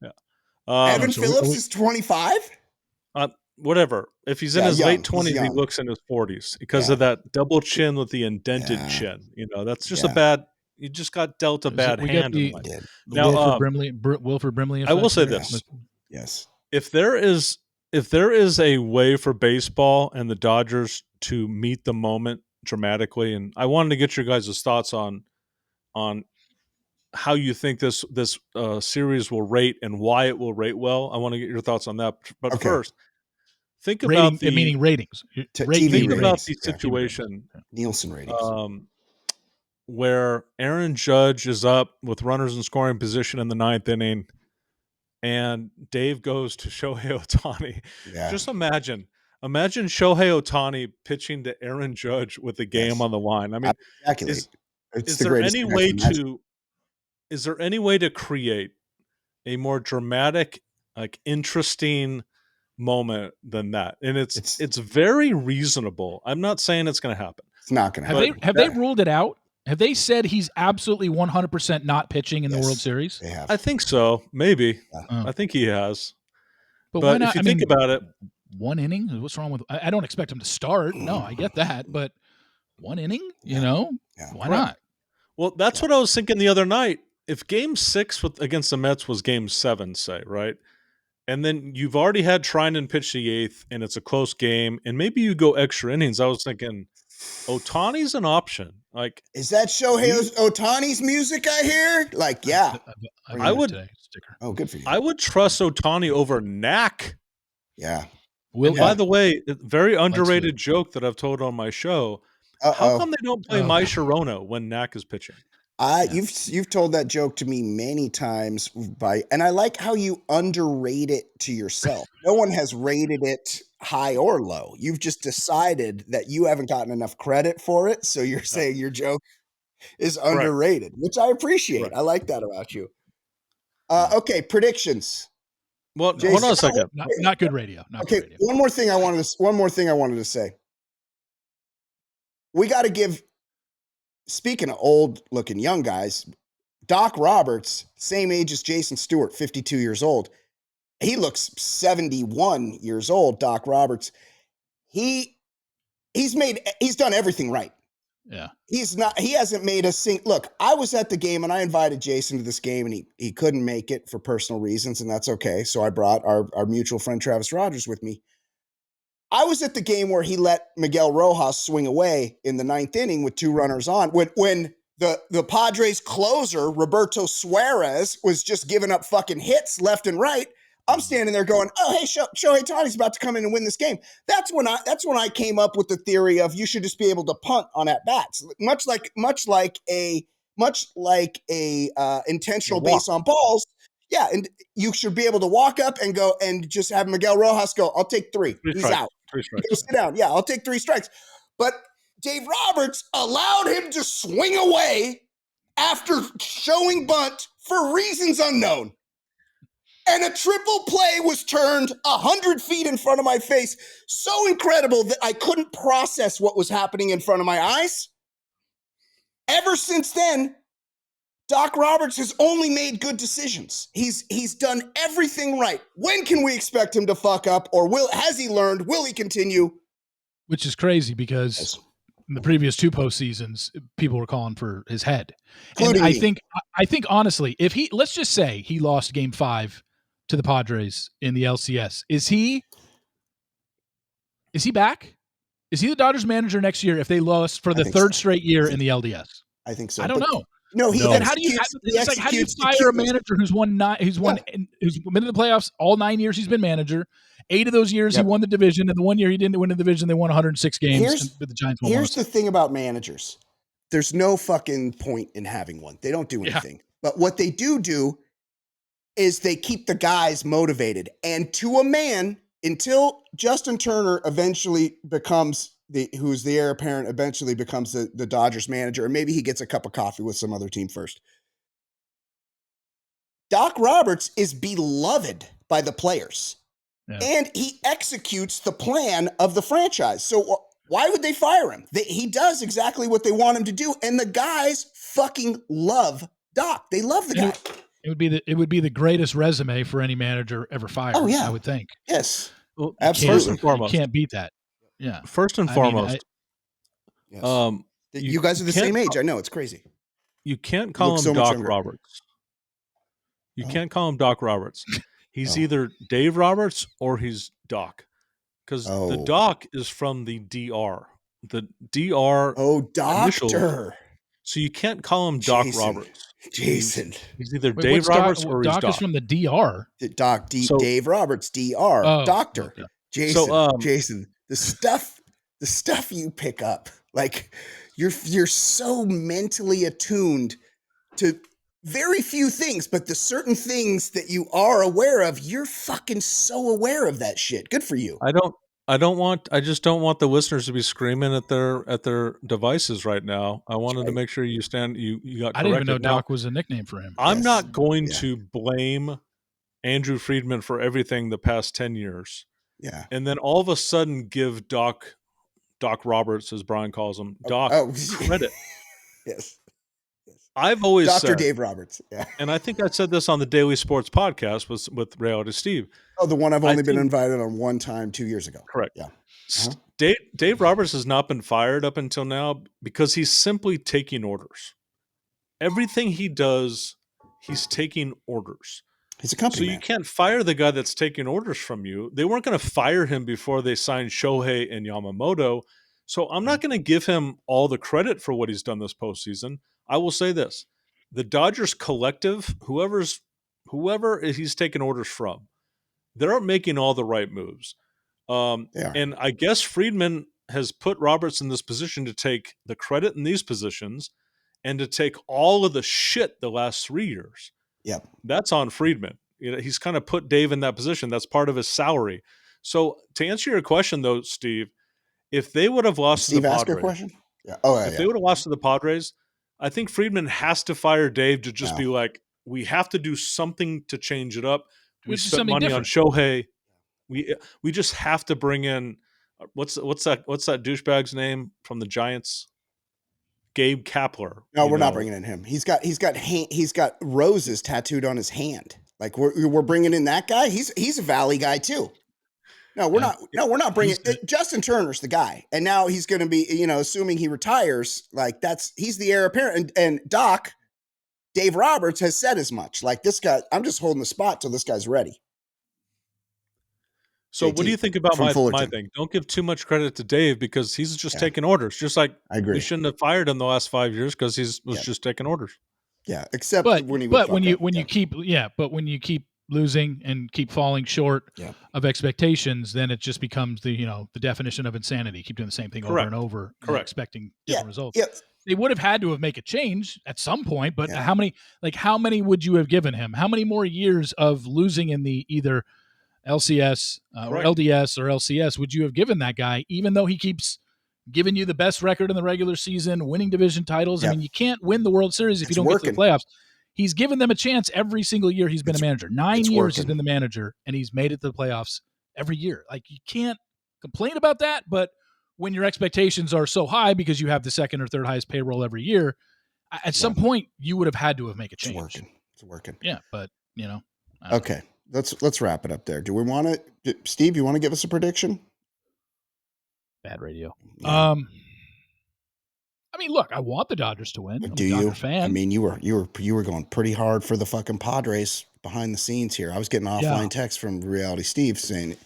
[SPEAKER 3] Yeah.
[SPEAKER 2] Evan Phillips is 25?
[SPEAKER 3] Whatever. If he's in his late 20s, he looks in his 40s because of that double chin with the indented chin. That's just you just got dealt a bad hand.
[SPEAKER 4] Now, Wilford Brimley.
[SPEAKER 3] I will say this.
[SPEAKER 2] Yes.
[SPEAKER 3] If there is a way for baseball and the Dodgers to meet the moment dramatically, and I wanted to get your guys' thoughts on how you think this series will rate and why it will rate well. I want to get your thoughts on that. But first, think about
[SPEAKER 4] meaning ratings.
[SPEAKER 3] Think about the situation,
[SPEAKER 2] Nielsen ratings,
[SPEAKER 3] where Aaron Judge is up with runners in scoring position in the 9th inning. And Dave goes to Shohei Ohtani. Yeah. Just imagine Shohei Ohtani pitching to Aaron Judge with the game on the line. I mean, is there any way to create a more dramatic, like, interesting moment than that? And it's very reasonable. I'm not saying it's going to happen.
[SPEAKER 2] It's not going to happen.
[SPEAKER 4] Have they ruled it out? Have they said he's absolutely 100% not pitching in the World Series?
[SPEAKER 2] They have.
[SPEAKER 3] I think so. Maybe. I think he has.
[SPEAKER 4] But why not?
[SPEAKER 3] If you think about it,
[SPEAKER 4] 1 inning? What's wrong with? I don't expect him to start. No, I get that. But 1 inning? Why not?
[SPEAKER 3] Well, that's what I was thinking the other night. If Game 6 against the Mets was Game 7, say, right? And then you've already had Trinan pitch the 8th, and it's a close game, and maybe you go extra innings. I was thinking, Ohtani's an option. Like,
[SPEAKER 2] is that Shohei Ohtani's music I hear? Like, yeah.
[SPEAKER 3] I would.
[SPEAKER 2] Oh, good for you.
[SPEAKER 3] I would trust Ohtani over Knack.
[SPEAKER 2] Yeah.
[SPEAKER 3] By the way, very underrated joke that I've told on my show. How come they don't play My Sharona when Knack is pitching?
[SPEAKER 2] You've told that joke to me many times, and I like how you underrate it to yourself. No one has rated it high or low. You've just decided that you haven't gotten enough credit for it, so you're saying your joke is underrated, which I appreciate. I like that about you. Okay, predictions.
[SPEAKER 3] Well, Jason, hold on a second.
[SPEAKER 4] Not good radio.
[SPEAKER 2] Good radio. One more thing I wanted to say. We got to give. Speaking of old-looking young guys, Doc Roberts, same age as Jason Stewart, 52 years old. He looks 71 years old, Doc Roberts. He's done everything right.
[SPEAKER 4] Yeah.
[SPEAKER 2] He hasn't made a look, I was at the game and I invited Jason to this game and he couldn't make it for personal reasons, and that's okay. So I brought our mutual friend Travis Rogers with me. I was at the game where he let Miguel Rojas swing away in the 9th inning with 2 runners on. When the Padres closer, Roberto Suarez, was just giving up fucking hits left and right. I'm standing there going, oh, hey, Shohei Ohtani's about to come in and win this game. That's when I came up with the theory of you should just be able to punt on at bats, much like a intentional base on balls. Yeah, and you should be able to walk up and go and just have Miguel Rojas go, I'll take 3. He's out.
[SPEAKER 3] 3 strikes.
[SPEAKER 2] Go sit down. Yeah, I'll take 3 strikes. But Dave Roberts allowed him to swing away after showing bunt for reasons unknown. And a triple play was turned 100 feet in front of my face. So incredible that I couldn't process what was happening in front of my eyes. Ever since then, Doc Roberts has only made good decisions. He's done everything right. When can we expect him to fuck up, or has he learned? Will he continue?
[SPEAKER 4] Which is crazy because in the previous 2 postseasons, people were calling for his head.
[SPEAKER 2] Including
[SPEAKER 4] and
[SPEAKER 2] me.
[SPEAKER 4] I think honestly, if let's just say he lost Game 5 to the Padres in the LCS, is he back? Is he the Dodgers manager next year if they lost for the 3rd straight year in the LDS?
[SPEAKER 2] I think so.
[SPEAKER 4] I don't know.
[SPEAKER 2] No,
[SPEAKER 4] how do you fire a manager who's been in the playoffs all 9 years he's been manager? 8 of those years he won the division, and the 1 year he didn't win the division, they won 106 games. But the Giants won.
[SPEAKER 2] Here's the thing about managers: there's no fucking point in having one. They don't do anything. But what they do is they keep the guys motivated, and to a man, until Justin Turner eventually becomes who's the heir apparent, eventually becomes the Dodgers manager, or maybe he gets a cup of coffee with some other team first. Doc Roberts is beloved by the players, and he executes the plan of the franchise. So why would they fire him? He does exactly what they want him to do, and the guys fucking love Doc. They love the guy.
[SPEAKER 4] It would be the greatest resume for any manager ever fired. Oh yeah, I would think.
[SPEAKER 2] Yes,
[SPEAKER 3] well,
[SPEAKER 2] absolutely.
[SPEAKER 3] First and foremost,
[SPEAKER 4] you can't beat that. Yeah.
[SPEAKER 3] First and foremost,
[SPEAKER 2] you guys are the same age. I know, it's crazy.
[SPEAKER 3] You can't call him Doc Roberts. You can't call him Doc Roberts. He's either Dave Roberts or he's Doc, because the Doc is from the DR. The DR.
[SPEAKER 2] Oh, doctor.
[SPEAKER 3] So you can't call him Doc Roberts.
[SPEAKER 2] Jason.
[SPEAKER 3] He's either Dave Roberts or he's Doc.
[SPEAKER 4] Doc is from the DR.
[SPEAKER 2] Dave Roberts, DR. Doctor. Okay. Jason, the stuff you pick up, like you're so mentally attuned to very few things, but the certain things that you are aware of, you're fucking so aware of that shit. Good for you.
[SPEAKER 3] I just don't want the listeners to be screaming at their devices right now. I wanted to make sure you got corrected.
[SPEAKER 4] I didn't even know Doc was a nickname for him.
[SPEAKER 3] I'm not going to blame Andrew Friedman for everything the past 10 years.
[SPEAKER 2] Yeah.
[SPEAKER 3] And then all of a sudden give Doc Roberts, as Brian calls him, credit.
[SPEAKER 2] Yes.
[SPEAKER 3] I've always
[SPEAKER 2] said, Dave Roberts. Yeah.
[SPEAKER 3] And I think I said this on the Daily Sports podcast with Reality Steve.
[SPEAKER 2] Oh, the one I've only been invited on one time 2 years ago.
[SPEAKER 3] Correct.
[SPEAKER 2] Yeah.
[SPEAKER 3] Dave Roberts has not been fired up until now because he's simply taking orders. Everything he does, he's taking orders.
[SPEAKER 2] He's a company man.
[SPEAKER 3] You can't fire the guy that's taking orders from you. They weren't going to fire him before they signed Shohei and Yamamoto. So I'm not going to give him all the credit for what he's done this postseason. I will say this. The Dodgers collective, whoever he's taking orders from, they're making all the right moves. And I guess Friedman has put Roberts in this position to take the credit in these positions and to take all of the shit the last 3 years.
[SPEAKER 2] Yeah,
[SPEAKER 3] that's on Friedman. He's kind of put Dave in that position. That's part of his salary. So to answer your question, though, Steve, if they would have lost to the Padres,
[SPEAKER 2] your question? Yeah.
[SPEAKER 3] If they would have lost to the Padres, I think Friedman has to fire Dave to just be like, we have to do something to change it up. We spent money on Shohei. We just have to bring in what's that douchebag's name from the Giants? Gabe Kapler.
[SPEAKER 2] No, we're not bringing in him. He's got roses tattooed on his hand. Like we're bringing in that guy. He's a Valley guy too. No, we're not. No, we're not bringing Justin Turner's the guy, and now he's going to be, assuming he retires, like he's the heir apparent. And Doc, Dave Roberts has said as much. Like this guy, I'm just holding the spot till this guy's ready.
[SPEAKER 3] So
[SPEAKER 2] JT,
[SPEAKER 3] what do you think about my
[SPEAKER 2] Fullerton.
[SPEAKER 3] thing? Don't give too much credit to Dave because he's just taking orders. Just like
[SPEAKER 2] I agree.
[SPEAKER 3] We shouldn't have fired him the last 5 years because he was just taking orders.
[SPEAKER 2] Yeah, except when he
[SPEAKER 4] when you keep losing and keep falling short of expectations, then it just becomes the definition of insanity. Keep doing the same thing over and over, expecting different results.
[SPEAKER 2] Yeah.
[SPEAKER 4] They would have had to have made a change at some point, but how many would you have given him? How many more years of losing in the either LCS or LDS or LCS would you have given that guy, even though he keeps giving you the best record in the regular season, winning division titles? I mean, you can't win the World Series if you don't get to the playoffs. He's given them a chance every single year he's been a manager. 9 years he's been the manager, and he's made it to the playoffs every year. Like, you can't complain about that, but when your expectations are so high because you have the second or third highest payroll every year, at some point you would have had to have made a change.
[SPEAKER 2] It's working.
[SPEAKER 4] Yeah, but,
[SPEAKER 2] Okay. Let's wrap it up there. Do we want to, Steve, you want to give us a prediction?
[SPEAKER 4] Bad radio. Yeah. I mean, look, I want the Dodgers to win. I'm a Dodger fan.
[SPEAKER 2] I mean, you were going pretty hard for the fucking Padres behind the scenes here. I was getting offline texts from Reality Steve saying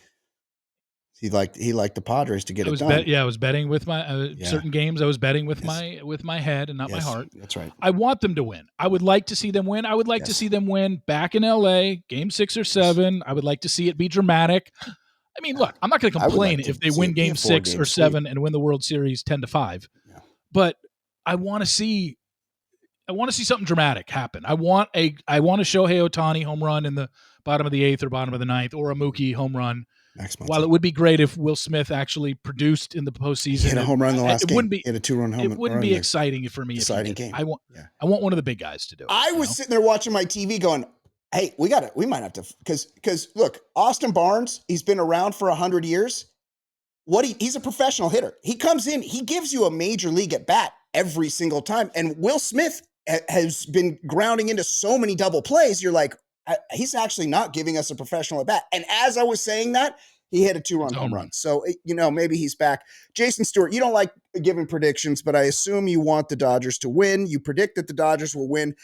[SPEAKER 2] he liked the Padres to get it done.
[SPEAKER 4] I was betting with my certain games. I was betting with my head and not my heart.
[SPEAKER 2] That's right.
[SPEAKER 4] I want them to win. I would like to see them win. I would like to see them win back in LA, game 6 or 7. I would like to see it be dramatic. I mean, look, I'm not going to complain if they win game 6 or 7 and win the World Series 10-5. Yeah. But I want to see something dramatic happen. I want a Shohei Ohtani home run in the bottom of the 8th or bottom of the 9th, or a Mookie home run. While it would be great if Will Smith actually produced in the postseason,
[SPEAKER 2] he hit a home run in the last game.
[SPEAKER 4] He
[SPEAKER 2] had a 2-run home run.
[SPEAKER 4] It wouldn't be exciting for me.
[SPEAKER 2] Exciting game.
[SPEAKER 4] I want one of the big guys to do it.
[SPEAKER 2] I was sitting there watching my TV going, hey, we might have to, because look, Austin Barnes, he's been around for 100 years. He's a professional hitter. He comes in, he gives you a major league at bat every single time. And Will Smith has been grounding into so many double plays. You're like, he's actually not giving us a professional at bat. And as I was saying that, he hit a 2-run home run. So, maybe he's back. Jason Stewart, you don't like giving predictions, but I assume you want the Dodgers to win. You predict that the Dodgers will win.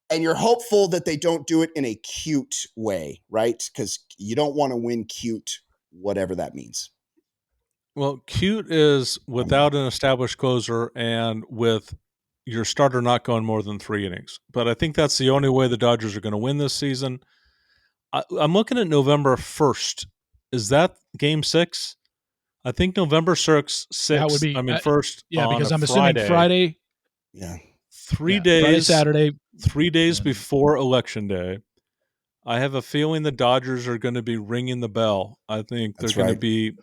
[SPEAKER 2] And you're hopeful that they don't do it in a cute way, right? Because you don't want to win cute, whatever that means.
[SPEAKER 3] Well, cute is without an established closer and with your starter not going more than 3 innings. But I think that's the only way the Dodgers are going to win this season. I'm looking at November 1st. Is that game 6? I think November 6th.
[SPEAKER 4] That would be,
[SPEAKER 3] first.
[SPEAKER 4] Yeah, because I'm assuming Friday.
[SPEAKER 2] Yeah.
[SPEAKER 3] 3 days.
[SPEAKER 4] Friday, Saturday.
[SPEAKER 3] 3 days before Election Day. I have a feeling the Dodgers are going to be ringing the bell. I think they're going to be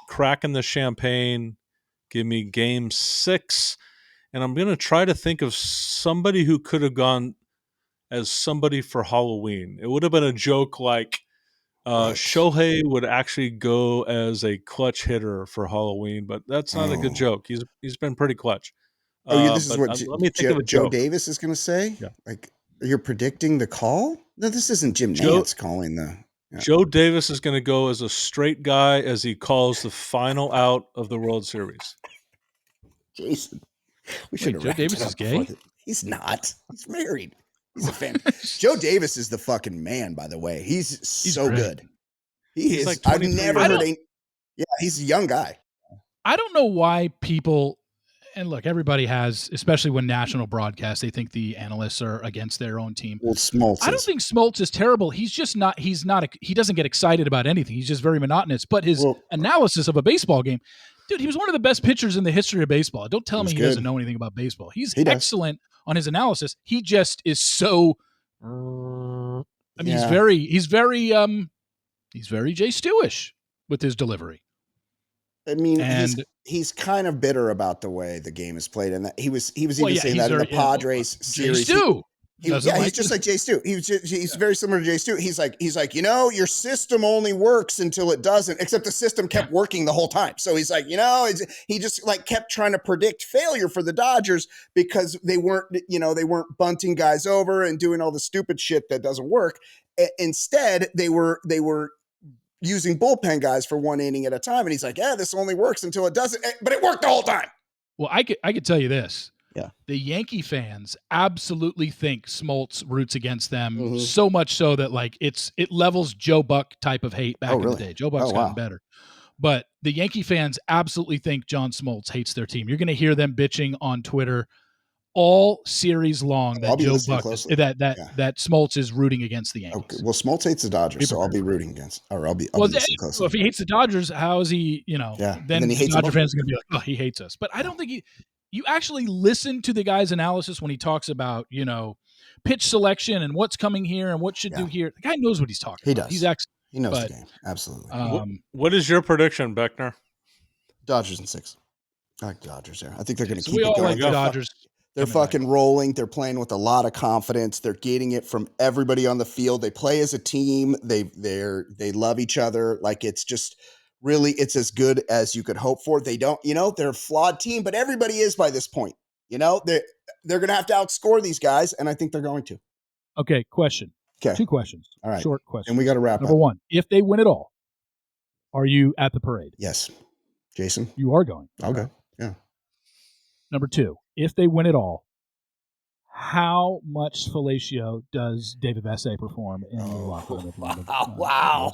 [SPEAKER 3] cracking the champagne. Give me game 6. And I'm going to try to think of somebody who could have gone as somebody for Halloween. It would have been a joke like Shohei would actually go as a clutch hitter for Halloween, but that's not a good joke. He's been pretty clutch.
[SPEAKER 2] This is what Joe Davis is going to say?
[SPEAKER 3] Yeah.
[SPEAKER 2] Like, you're predicting the call? No, this isn't Jim Nantz calling the... Yeah.
[SPEAKER 3] Joe Davis is going to go as a straight guy as he calls the final out of the World Series.
[SPEAKER 2] Jason. We should have
[SPEAKER 4] Joe Davis is gay?
[SPEAKER 2] He's not. He's married. He's a fan. Joe Davis is the fucking man, by the way. He's so great. Good. He's is. Like I've never heard he's a young guy.
[SPEAKER 4] I don't know why people, and look, everybody has, especially when national broadcasts, they think the analysts are against their own team.
[SPEAKER 2] Well, Smoltz
[SPEAKER 4] I don't think Smoltz is terrible. He's just not, he doesn't get excited about anything. He's just very monotonous. But his analysis of a baseball game, dude, he was one of the best pitchers in the history of baseball. Don't tell me he doesn't know anything about baseball. He's excellent on his analysis. He just is so. I mean, he's very Jay Stewish with his delivery.
[SPEAKER 2] I mean, he's kind of bitter about the way the game is played, and that he was even saying that in the Padres series.
[SPEAKER 4] Jay Stu.
[SPEAKER 2] He's just like Jay Stu. He's very similar to Jay Stu. He's like, your system only works until it doesn't, except the system kept working the whole time. So he's like, he just like kept trying to predict failure for the Dodgers because they weren't bunting guys over and doing all the stupid shit that doesn't work. Instead, they were using bullpen guys for 1 inning at a time. And he's like, yeah, this only works until it doesn't. But it worked the whole time.
[SPEAKER 4] Well, I could tell you this.
[SPEAKER 2] Yeah.
[SPEAKER 4] The Yankee fans absolutely think Smoltz roots against them so much so that like it levels Joe Buck type of hate back in the day. Joe Buck's gotten better. But the Yankee fans absolutely think John Smoltz hates their team. You're going to hear them bitching on Twitter all series long that Joe Buck that Smoltz is rooting against the Yankees.
[SPEAKER 2] Okay. Well, Smoltz hates the Dodgers, so I'll be rooting against, or I'll be listening closely.
[SPEAKER 4] Well, if he hates the Dodgers, how is he? Then
[SPEAKER 2] he hates
[SPEAKER 4] Dodger fans are going to be like, oh, he hates us. But I don't think you actually listen to the guy's analysis when he talks about pitch selection and what's coming here and what should do here. The guy knows what he's talking about.
[SPEAKER 2] Does.
[SPEAKER 4] He's excellent.
[SPEAKER 2] He knows the game. Absolutely.
[SPEAKER 3] What is your prediction, Beckner?
[SPEAKER 2] Dodgers in 6. I like the Dodgers there. I think they're going to keep
[SPEAKER 4] we
[SPEAKER 2] it
[SPEAKER 4] all
[SPEAKER 2] going.
[SPEAKER 4] like the Dodgers.
[SPEAKER 2] They're fucking rolling. They're playing with a lot of confidence. They're getting it from everybody on the field. They play as a team. They love each other. Like it's just really, it's as good as you could hope for. They don't, they're a flawed team, but everybody is by this point. They're going to have to outscore these guys, and I think they're going to.
[SPEAKER 4] Okay, question.
[SPEAKER 2] Okay.
[SPEAKER 4] 2 questions.
[SPEAKER 2] All right.
[SPEAKER 4] Short question.
[SPEAKER 2] And we got to wrap up.
[SPEAKER 4] Number 1, if they win it all, are you at the parade?
[SPEAKER 2] Yes. Jason?
[SPEAKER 4] You are going.
[SPEAKER 2] I'll go. Yeah.
[SPEAKER 4] Number 2, if they win it all, how much fellatio does David Vassegh perform in the locker room?
[SPEAKER 2] Wow.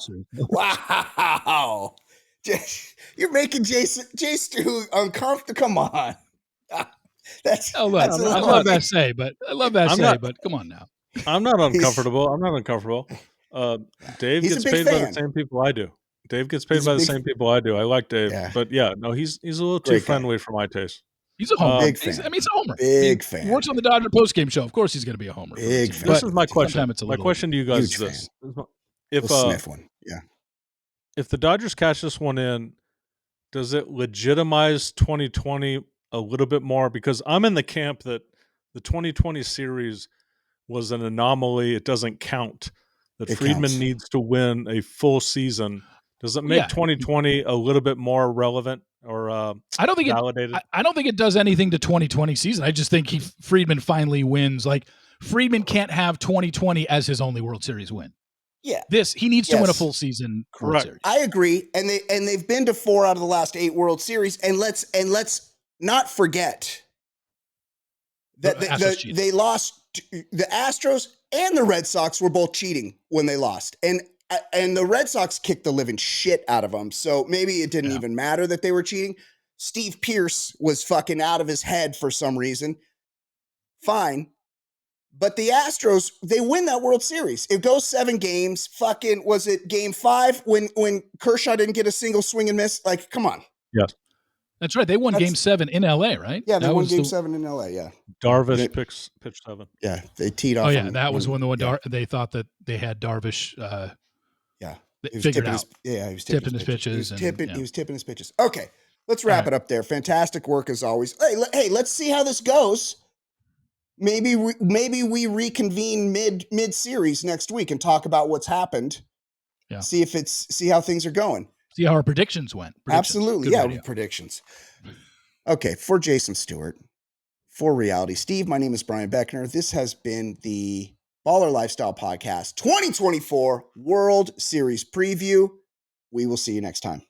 [SPEAKER 2] You're making Jay Stu uncomfortable. Come on.
[SPEAKER 4] I love Vassegh, but come on now.
[SPEAKER 3] I'm not uncomfortable. Dave gets paid by the same people I do. Dave gets paid by the same people I do. I like Dave, but he's a little too friendly for my taste.
[SPEAKER 4] He's a homer.
[SPEAKER 2] Big fan.
[SPEAKER 4] He's a homer.
[SPEAKER 2] Big fan.
[SPEAKER 4] He works on the Dodger postgame show. Of course, he's going to be a homer.
[SPEAKER 2] Big fan.
[SPEAKER 3] This is my question. My question to you guys is this: if
[SPEAKER 2] Smith one,
[SPEAKER 3] if the Dodgers cash this one in, does it legitimize 2020 a little bit more? Because I'm in the camp that the 2020 series was an anomaly. It doesn't count. That Friedman needs to win a full season. Does it make 2020 a little bit more relevant or
[SPEAKER 4] I don't think
[SPEAKER 3] validated?
[SPEAKER 4] I don't think it does anything to 2020 season. I just think Friedman finally wins. Like Friedman can't have 2020 as his only World Series win.
[SPEAKER 2] Yeah,
[SPEAKER 4] he needs to win a full season.
[SPEAKER 3] Correct.
[SPEAKER 4] World Series.
[SPEAKER 2] I agree, and they've been to 4 out of the last 8 World Series, and let's not forget that they lost. The Astros and the Red Sox were both cheating when they lost, and the Red Sox kicked the living shit out of them. So maybe it didn't even matter that they were cheating. Steve Pearce was fucking out of his head for some reason. Fine. But the Astros, they win that World Series. It goes 7 games. Fucking, was it game 5 when Kershaw didn't get a single swing and miss? Like, come on.
[SPEAKER 3] Yes.
[SPEAKER 4] That's right. They won game 7 in LA, right?
[SPEAKER 2] Yeah, they won game 7 in LA, yeah.
[SPEAKER 3] Darvish pitched 7.
[SPEAKER 2] Yeah, they teed off.
[SPEAKER 4] Oh, yeah, that was when they thought that they had Darvish figured out.
[SPEAKER 2] He was
[SPEAKER 4] tipping his pitches.
[SPEAKER 2] He was tipping his pitches. Okay, let's wrap it up there. Fantastic work as always. Hey, let's see how this goes. Maybe we reconvene mid series next week and talk about what's happened.
[SPEAKER 4] Yeah.
[SPEAKER 2] See how things are going.
[SPEAKER 4] See how our predictions went.
[SPEAKER 2] Absolutely, predictions. Okay, for Jason Stewart, for Reality Steve, my name is Brian Beckner. This has been the Baller Lifestyle Podcast 2024 World Series Preview. We will see you next time.